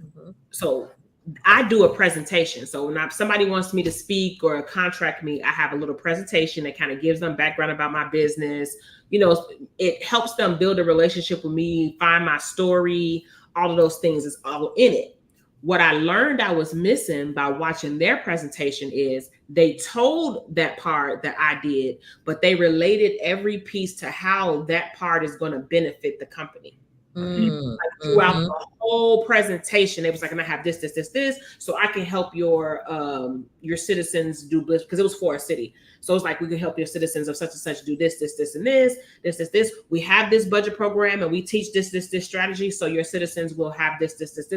So I do a presentation. So when somebody wants me to speak or contract me, I have a little presentation that kind of gives them background about my business. It helps them build a relationship with me, find my story, all of those things is all in it. What I learned I was missing by watching their presentation is they told that part that I did, but they related every piece to how that part is going to benefit the company. Throughout the whole presentation, it was like, "I'm gonna have this, this, this, this, so I can help your citizens do this," because it was for a city. So it's like, we can help your citizens of such and such do this, this, this, and this. We have this budget program, and we teach this strategy, so your citizens will have this.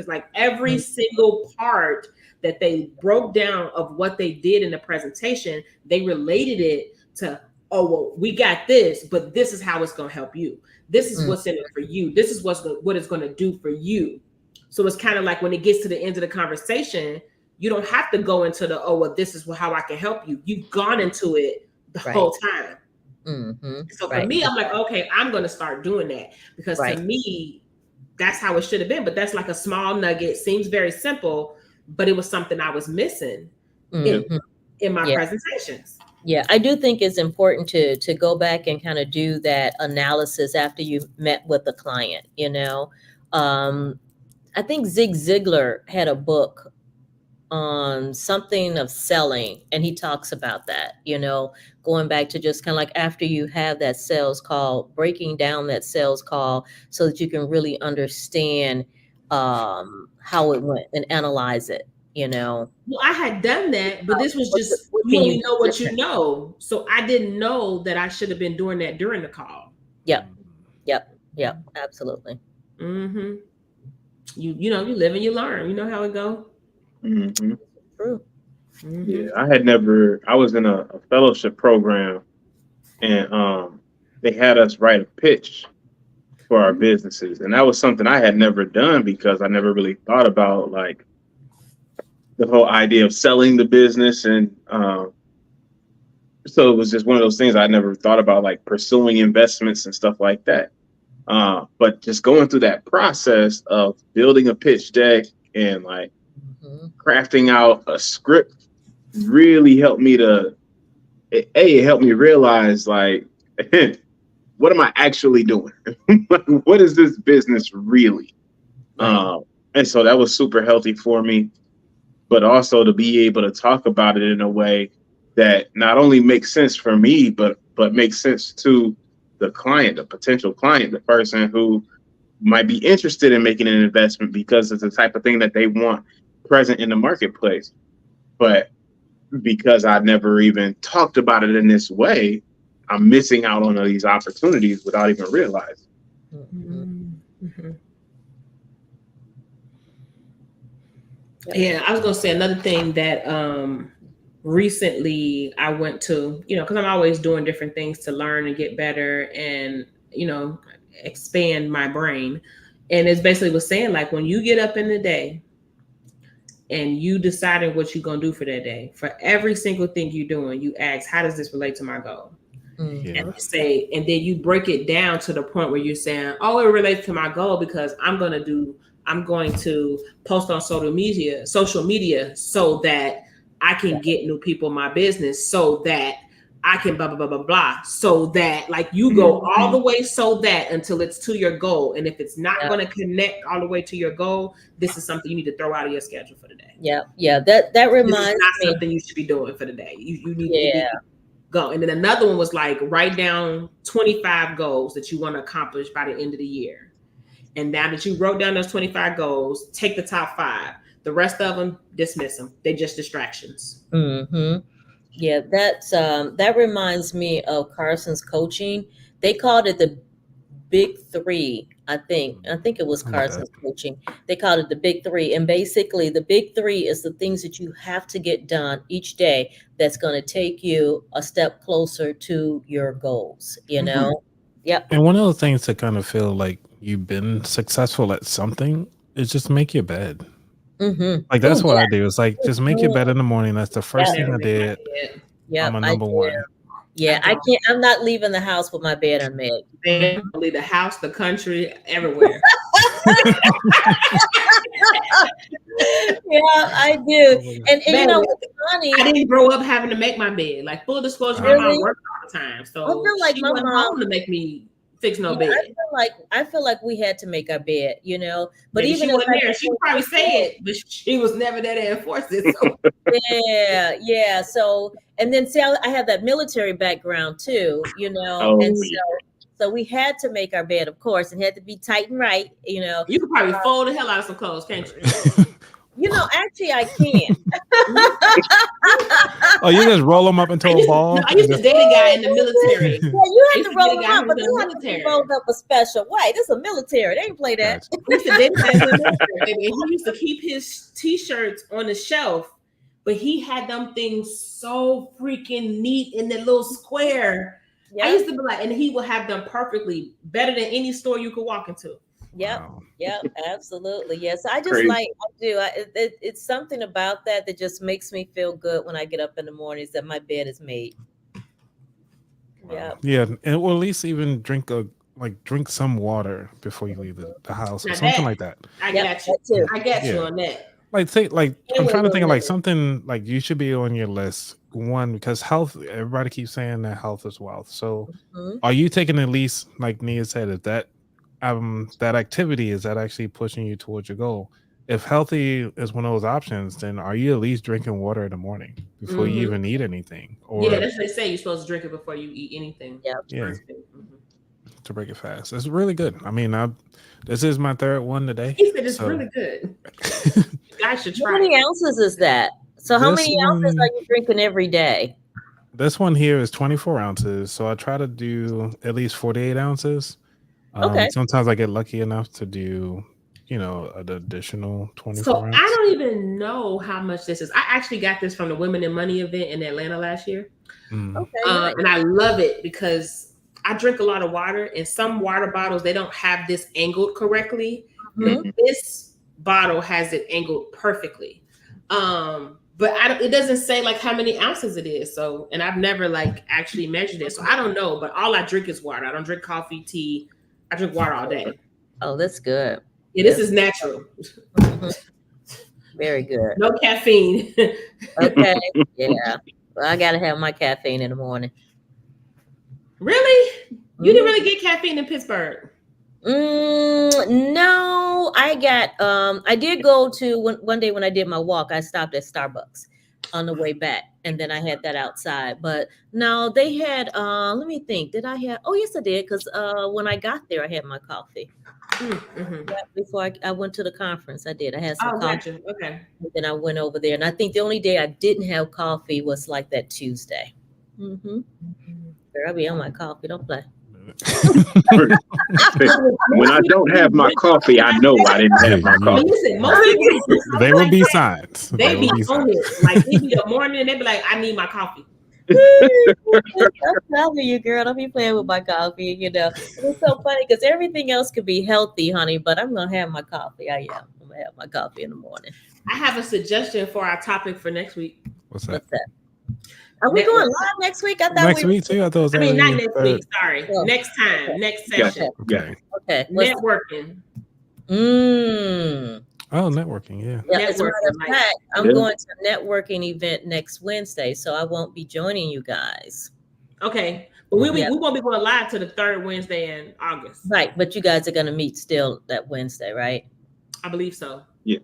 Like every single part that they broke down of what they did in the presentation, they related it to, oh, well, we got this, but this is how it's going to help you. This is what's in it for you. This is what it's going to do for you. So it's kind of like when it gets to the end of the conversation, you don't have to go into the, oh, well, this is how I can help you. You've gone into it the whole time. So for me, I'm like, okay, I'm going to start doing that, because to me, that's how it should have been. But that's like a small nugget. Seems very simple, but it was something I was missing in my presentations. Yeah, I do think it's important to go back and kind of do that analysis after you met with the client. You know, I think Zig Ziglar had a book on something of selling, and he talks about that, you know, going back to just kind of like after you have that sales call, breaking down that sales call so that you can really understand how it went and analyze it, you know. Well, I had done that, but this was just, you only know what you know. So I didn't know that I should have been doing that during the call. Yep, absolutely. You know, you live and you learn. You know how it go. True. Yeah, I was in a fellowship program, and they had us write a pitch for our businesses. And that was something I had never done, because I never really thought about like the whole idea of selling the business. And so it was just one of those things I never thought about, like pursuing investments and stuff like that. But just going through that process of building a pitch deck and like crafting out a script really helped me it helped me realize, like, what am I actually doing? What is this business really? And so that was super healthy for me, but also to be able to talk about it in a way that not only makes sense for me, but makes sense to the client, the potential client, the person who might be interested in making an investment, because it's the type of thing that they want present in the marketplace. But because I never even talked about it in this way, I'm missing out on these opportunities without even realizing. Yeah, I was gonna say another thing that recently I went to, you know, because I'm always doing different things to learn and get better and, you know, expand my brain. And it's basically was saying, like, when you get up in the day and you deciding what you're going to do for that day, for every single thing you're doing, you ask, how does this relate to my goal? And you say, and then you break it down to the point where you're saying, oh, it relates to my goal because I'm going to post on social media so that I can get new people in my business, so that I can blah, blah, blah, blah, blah. So that, like, you go all the way so that until it's to your goal. And if it's not going to connect all the way to your goal, this is something you need to throw out of your schedule for the day. Yeah. That reminds me. Not something you should be doing for the day. You need to go. And then another one was like, write down 25 goals that you want to accomplish by the end of the year. And now that you wrote down those 25 goals, take the top 5. The rest of them, dismiss them. They're just distractions. Yeah, that reminds me of Carson's coaching. They called it the Big 3. I think it was Carson's coaching. They called it the Big 3. And basically the Big 3 is the things that you have to get done each day that's going to take you a step closer to your goals, you know? Yep. And one of the things to kind of feel like you've been successful at something is just make your bed. Like that's what I do. It's like just make your bed in the morning. That's the first thing I did. Yeah, I'm a number one. Yeah, I can't. I'm not leaving the house with my bed unmade. Leave the house, the country, everywhere. Yeah, I do. And you know what's funny? I didn't grow up having to make my bed. Like, full disclosure, my mom worked all the time, so I feel like she my wasn't mom home to make me fix no bed. I feel like we had to make our bed, you know. But Maybe even she wasn't there, she could probably say it, but she was never there to enforce it. So. Yeah. So, and then see, I have that military background too, you know, and So we had to make our bed, of course, and had to be tight and right, you know. You could probably fold the hell out of some clothes, can't you? You know, actually, I can. Oh, you just roll them up into a ball? I used to date a guy in the military. Yeah, you I have used to to date roll a them guy up, who but was in you the have to be military. rolled up a special way. This is a military. They ain't play that. Gotcha. We used to date a guy in the military, baby, and he used to keep his t-shirts on the shelf, but he had them things so freaking neat in that little square. Yep. I used to be like, and he would have them perfectly better than any store you could walk into. Yep. Wow. Yep, absolutely. Yes, I just Crazy. like I do. It's something about that that just makes me feel good when I get up in the mornings that my bed is made. Yeah. Yeah, and or at least even drink some water before you leave the house or Now something that- like that. I Yep, got you. that too. I got you Yeah. on that. I'm Anyway, trying to think of like Lil' something like you should be on your list. One, because health, everybody keeps saying that health is wealth. So Mhm. are you taking at least, like Nia said, is that activity, is that actually pushing you towards your goal? If healthy is one of those options, then are you at least drinking water in the morning before you Mhm. even eat anything? Or Yeah, that's what they say. You're supposed to drink it before you eat anything. Yep. yeah, First thing. Mhm. to break it fast. It's really good. I mean, this is my third one today. He said it's so- really good. You guys should How try many it. ounces is that? So how This many ounces one- are you drinking every day? This one here is 24 ounces. So I try to do at least 48 ounces. Okay. Sometimes I get lucky enough to do, an additional 24 So ounces. I don't even know how much this is. I actually got this from the Women in Money event in Atlanta last year. Mm. Okay. Nice. And I love it because I drink a lot of water, and some water bottles, they don't have this angled correctly. Mhm. But this bottle has it angled perfectly. But it doesn't say like how many ounces it is. So, and I've never like actually measured it. So I don't know, but all I drink is water. I don't drink coffee, tea. I drink water all day. Oh, that's good. Yeah, this is natural. Very good. No caffeine. Okay. Yeah. Well, I gotta have my caffeine in the morning. Really? You didn't Mhm. really get caffeine in Pittsburgh? No, I did go to one day when I did my walk, I stopped at Starbucks on the way back, and then I had that outside. But no, they had let me think, did I have, oh yes I did, because when I got there I had my coffee. Mm-hmm. Yeah, before I went to the conference, I did. I had some Oh, coffee. gotcha. Okay. And then I went over there, and I think the only day I didn't have coffee was like that Tuesday. Mm-hmm. Girl, I'll be on my coffee. Don't play. When I don't have my coffee, I know I didn't have my But coffee. listen, most people There will be like that, signs. They There be will be on signs. it. Like it be a morning, and they be like, "I need my coffee." I'm telling you, girl, don't be playing with my coffee. You know, it's so funny because everything else could be healthy, honey, but I'm gonna have my coffee. I am. I'm gonna have my coffee in the morning. I have a suggestion for our topic for next week. What's that? What's that? Are we going live next week? I thought Next we week too? I thought it was I mean, not already next third. week. Sorry, Oh. next time, next Gotcha. session. Okay. Okay. What's Networking. Oh, networking. Yeah. Yeah, as a matter of Networking, like- fact, I'm Yeah. going to a networking event next Wednesday, so I won't be joining you guys. Okay, but we Yeah. won't be going live to the third Wednesday in August. Right, but you guys are going to meet still that Wednesday, right? I believe so. Yeah.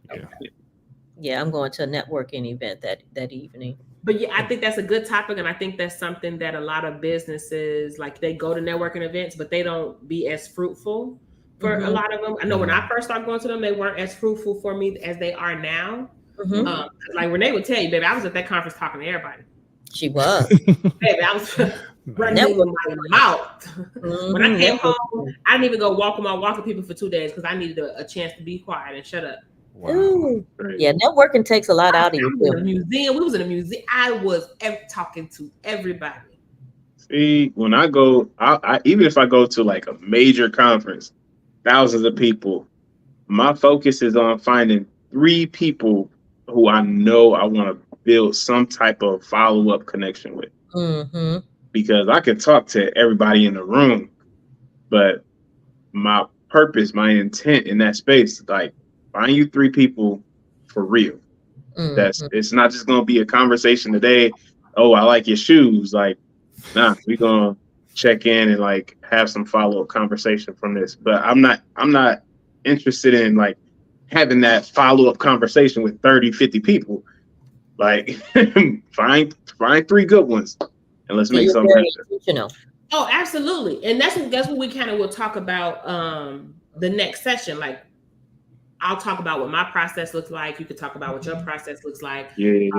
Yeah, I'm going to a networking event that evening. But yeah, I think that's a good topic, and I think that's something that a lot of businesses like they go to networking events, but they don't be as fruitful for a Mhm. lot of them. I know when I first started going to them, they weren't as fruitful for me as they are now. Mhm. Like Renee would tell you, baby, I was at that conference talking to everybody. She was. Baby, I was running my mouth. When I came Mhm. home, I didn't even go walk with people for 2 days because I needed a chance to be quiet and shut up. Wow. Ooh. Right. Yeah, networking takes a lot out of I you. was in a too. museum. We was in a museum. I was talking to everybody. See, when I go, I even if I go to like a major conference, thousands of people, my focus is on finding 3 people who I know I want to build some type of follow-up connection with. Mm-hmm. Because I can talk to everybody in the room, but my purpose, my intent in that space, like find you 3 people for real. That's it's not just gonna be a conversation today. Oh, I like your shoes. Like, nah, we're gonna check in and like have some follow-up conversation from this. But I'm not interested in like having that follow-up conversation with 30, 50 people. Like find 3 good ones and let's So make you're something very happen. intentional. Oh, absolutely. And that's what we kind of will talk about the next session. Like I'll talk about what my process looks like. You could talk about what your process looks like. Yeah.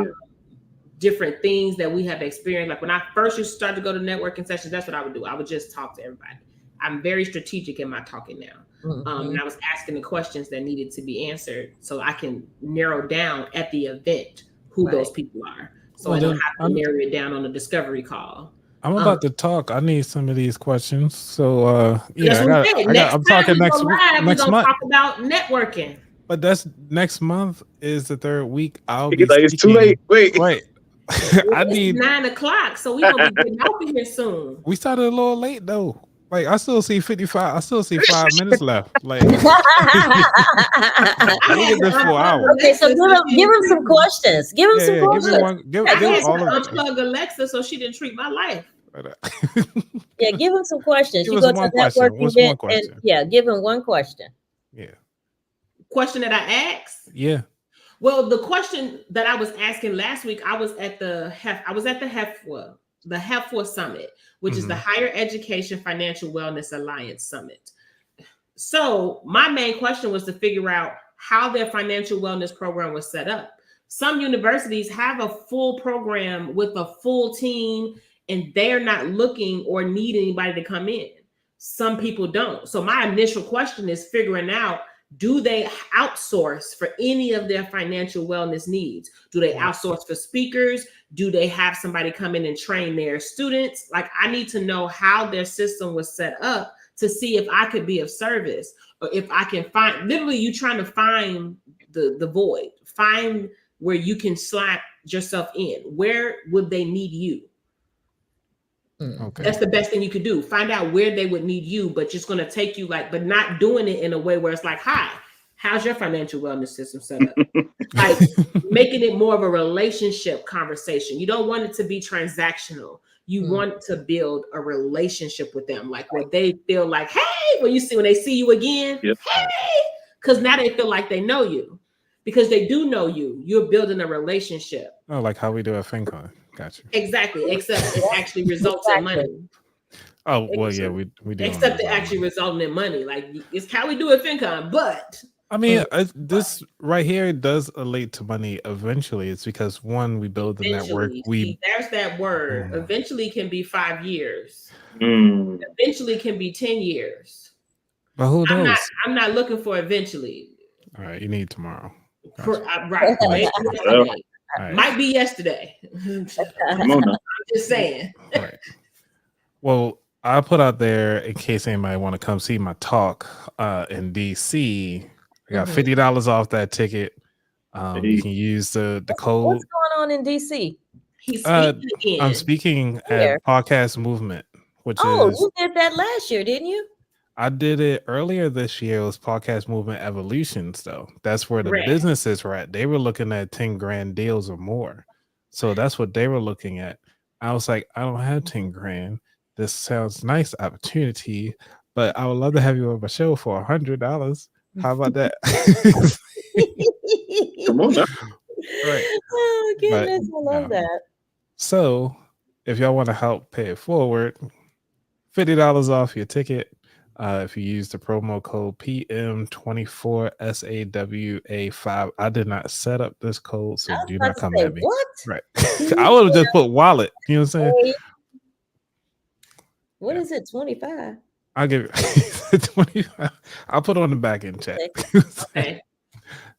Different things that we have experienced. Like when I first used to start to go to networking sessions, that's what I would do. I would just talk to everybody. I'm very strategic in my talking now. And I was asking the questions that needed to be answered so I can narrow down at the event who those people are. So I don't have to narrow it down on a discovery call. I'm about to talk. I need some of these questions. So I'm talking next we're month. talk about networking. But that's next month is the third week. I'll be like, it's too late. Wait. Right. I need 9 o'clock, so we're gonna be getting out of here soon. We started a little late though. Like I still see 55. I still see 5 minutes left. Like Okay, so give him some questions. Give him some questions. Give I all had to of unplug Alexa so she didn't treat my life. Yeah, give him some questions. Give you us go to one a networking question. event and give him one question. Yeah. Question that I asked? Yeah. Well, the question that I was asking last week, I was at the HEFWA Summit, which is the Higher Education Financial Wellness Alliance Summit. So my main question was to figure out how their financial wellness program was set up. Some universities have a full program with a full team, and they're not looking or need anybody to come in. Some people don't. So my initial question is figuring out, do they outsource for any of their financial wellness needs? Do they outsource for speakers? Do they have somebody come in and train their students? Like, I need to know how their system was set up to see if I could be of service, or if I can find, literally you trying to find the void, find where you can slap yourself in. Where would they need you? Okay. That's the best thing you could do. Find out where they would need you, but just going to take you but not doing it in a way where it's like, hi, how's your financial wellness system set up? Like making it more of a relationship conversation. You don't want it to be transactional. You want to build a relationship with them, like where they feel like, hey, when they see you again, hey, because now they feel like they know you, because they do know you. You're building a relationship. Oh, like how we do at FinCon. Gotcha. Exactly. Except it actually results in money. Oh, well, yeah, we do. Except it actually resulting in money. Like it's how we do at FinCon. But I mean, this right here does relate to money eventually. It's because one, we build the network. There's that word. Eventually can be 5 years. Eventually can be 10 years. But who knows? I'm not looking for eventually. All right, you need tomorrow. Gotcha. Right. Might be yesterday. I'm just saying. Right. Well, I put out there in case anybody want to come see my talk in DC. I got $50 off that ticket. You can use the code. What's going on in DC? He's speaking I'm speaking at Podcast Movement, which is. You did that last year, didn't you? I did it earlier this year. It was Podcast Movement Evolutions, though. That's where the businesses were at. They were looking at 10 grand deals or more. So that's what they were looking at. I was like, I don't have 10 grand. This sounds nice opportunity, but I would love to have you on my show for $100. How about that? Come on now. Right. Oh, goodness. I love that. So if y'all want to help pay it forward, $50 off your ticket. If you use the promo code PM24SAWA5, I did not set up this code, so do not come at me. What? Right. I would have just put wallet. You know what I'm saying? What is it? 25. I'll give you 25. I'll put it on the back end chat. Okay.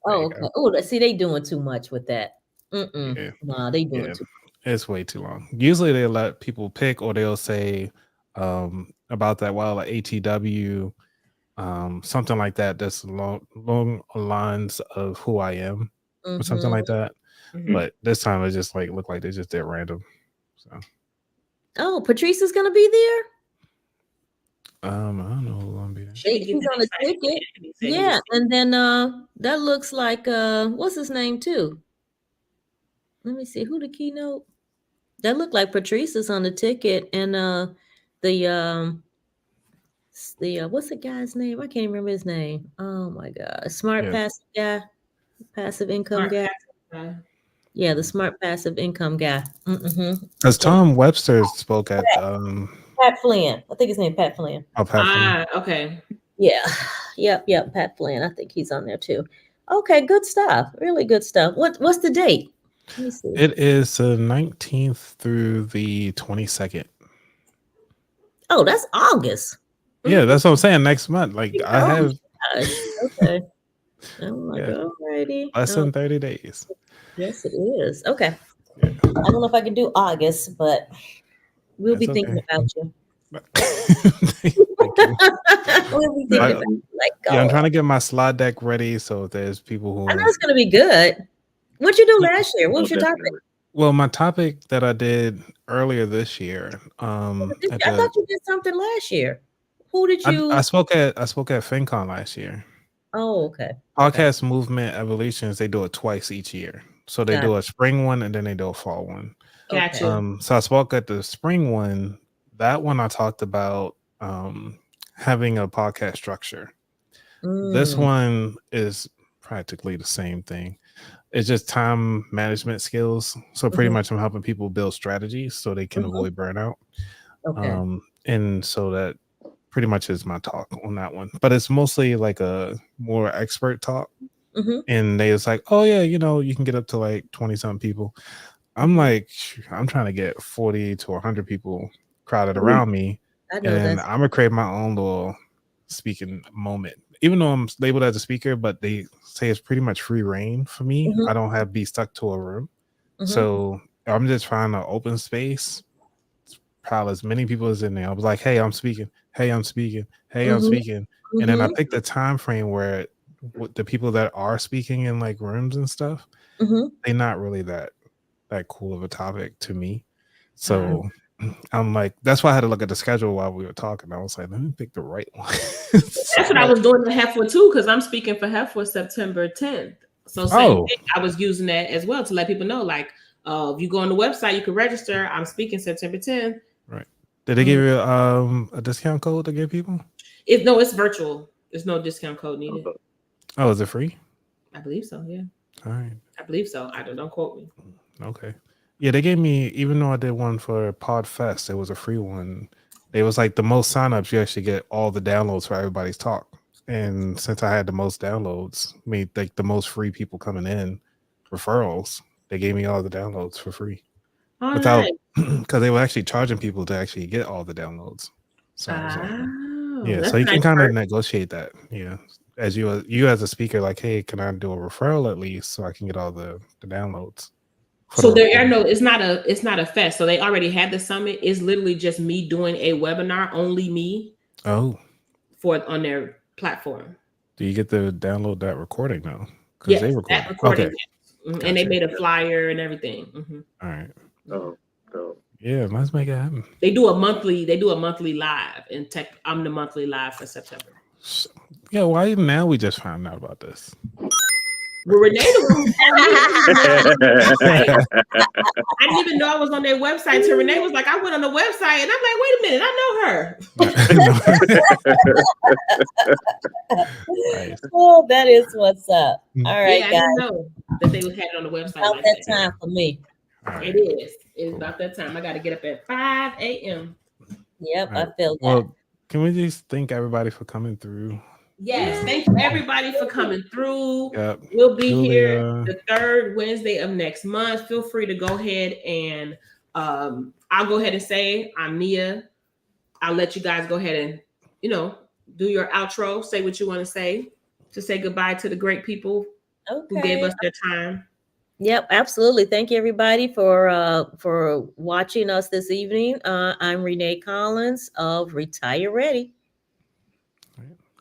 Okay. Oh, see, they doing too much with that. Nah, they doing too much. It's way too long. Usually they let people pick, or they'll say about that like ATW, something like that. That's long lines of who I am, or something like that. But this time it just looked like they just did random. So. Oh, Patrice is gonna be there. I don't know who's gonna be there. He's on the ticket. Yeah, and then that looks like what's his name too? Let me see who the keynote. That looked like Patrice is on the ticket, and the what's the guy's name? I can't remember his name. Oh my god, passive guy, passive income guy. Yeah, the smart passive income guy. Because Tom Webster spoke at Pat Flynn. I think his name Pat Flynn. Oh, Pat Flynn. Okay. Yeah. Yep. Pat Flynn. I think he's on there too. Okay, good stuff. Really good stuff. What's the date? Let me see. It is the 19th through the 22nd. Oh, that's August. Yeah, that's what I'm saying. Next month. Like I Oh, have gosh. Okay. I'm like, Yeah. alrighty. less than 30 days. Yes, it is. Okay. Yeah. I don't know if I can do August, but we'll be That's thinking okay. about you. Thank you. We'll be thinking Like, about you. Like, Yeah, I'm oh, trying to get my slide deck ready. So if there's people I know who it's gonna be good. What'd you do last year? What Oh, was your topic? definitely. well, my topic that I did earlier this year, at I the thought you did something last year. Who did you? I spoke at FinCon last year. Oh, okay. Podcast Movement Evolutions, they do it twice each year. So they Got do a spring one and then they do a fall one. Gotcha. Okay. So I spoke at the spring one. That one I talked about having a podcast structure. This Mm, one is practically the same thing. It's just time management skills. So pretty mhm, much I'm helping people build strategies so they can mhm. avoid burnout. Okay. And so that pretty much is my talk on that one. But it's mostly like a more expert talk. Mhm, And they was like, oh yeah, you can get up to like 20 something people. I'm mhm. like, I'm trying to get 40 to 100 people crowded Ooh. around me. I know And that's I'm gonna create my own little speaking moment. Even though I'm labeled as a speaker, but they say it's pretty much free reign for me. mhm, I don't have to be stuck to a room. mhm, So I'm just trying to open space, pile as many people as in there. I was like, hey, I'm speaking. Hey, I'm speaking. Hey, I'm mhm, speaking. And then I mhm, picked a time frame where the people that are speaking in like rooms and stuff, mhm. they're not really that cool of a topic to me. Uh, So I'm like, that's why I had to look at the schedule while we were talking. I was like, let me pick the right one. that's what I was doing in HEFWA too, because I'm speaking for HEFWA September 10th. So same Oh, thing. I was using that as well to let people know, like, if you go on the website, you can register. I'm speaking September 10th. right. Did they give you a discount code to give people? No, it's virtual. There's no discount code needed. Oh, is it free? I believe so. Yeah, All right. I believe so. I don't quote me. Okay. Yeah, they gave me, even though I did one for Podfest, it was a free one. It was like the most signups, you actually get all the downloads for everybody's talk. And since I had the most downloads, made like the most free people coming in, referrals, they gave me all the downloads for free Oh, without, nice. because they were actually charging people to actually get all the downloads. So I was like, Oh, yeah, that's so you nice can kind of perk. negotiate that. Yeah. As you as a speaker, like, hey, can I do a referral at least so I can get all the downloads for the So there are recording? it's not a fest. So they already had the summit. It's literally just me doing a webinar, only me, Oh, on their platform. do you get to download that recording now? Because Yes, they that record it. recording. Okay, Yes. And they gotcha. made a flyer and everything. All right. Oh, oh. Yeah, let's make it happen. They do a monthly live, and I'm the monthly live for September. Yeah, why now we just found out about this? Well, Renee, the one who told me, I didn't even know I was on their website. So Renee was like, I went on the website, and I'm like, wait a minute, I know her. Nice. Oh, that is what's up. All right, Yeah, I guys. didn't know that they had it on the website. About Like that that. time for me. All right. It is. It's Cool. about that time. I got to get up at 5 a.m. Yep, All right. I feel that. Well, can we just thank everybody for coming through? Yes, thank you everybody for coming through. Yep. We'll be here Julia. the third Wednesday of next month. Feel free to go ahead and I'll go ahead and say I'm Nia. I'll let you guys go ahead and do your outro, say what you want to say goodbye to the great people who gave Okay. us their time. Yep, absolutely. Thank you everybody for watching us this evening. I'm Renee Collins of Retire Ready.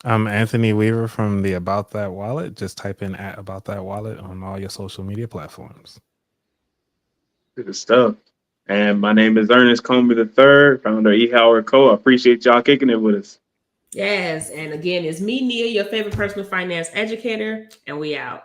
I'm Anthony Weaver from the About That Wallet. Just type in at About That Wallet on all your social media platforms. Good stuff. And my name is Ernest Comey III, founder of E. Howard Co. I appreciate y'all kicking it with us. Yes, and again, it's me, Nia, your favorite personal finance educator, and we out.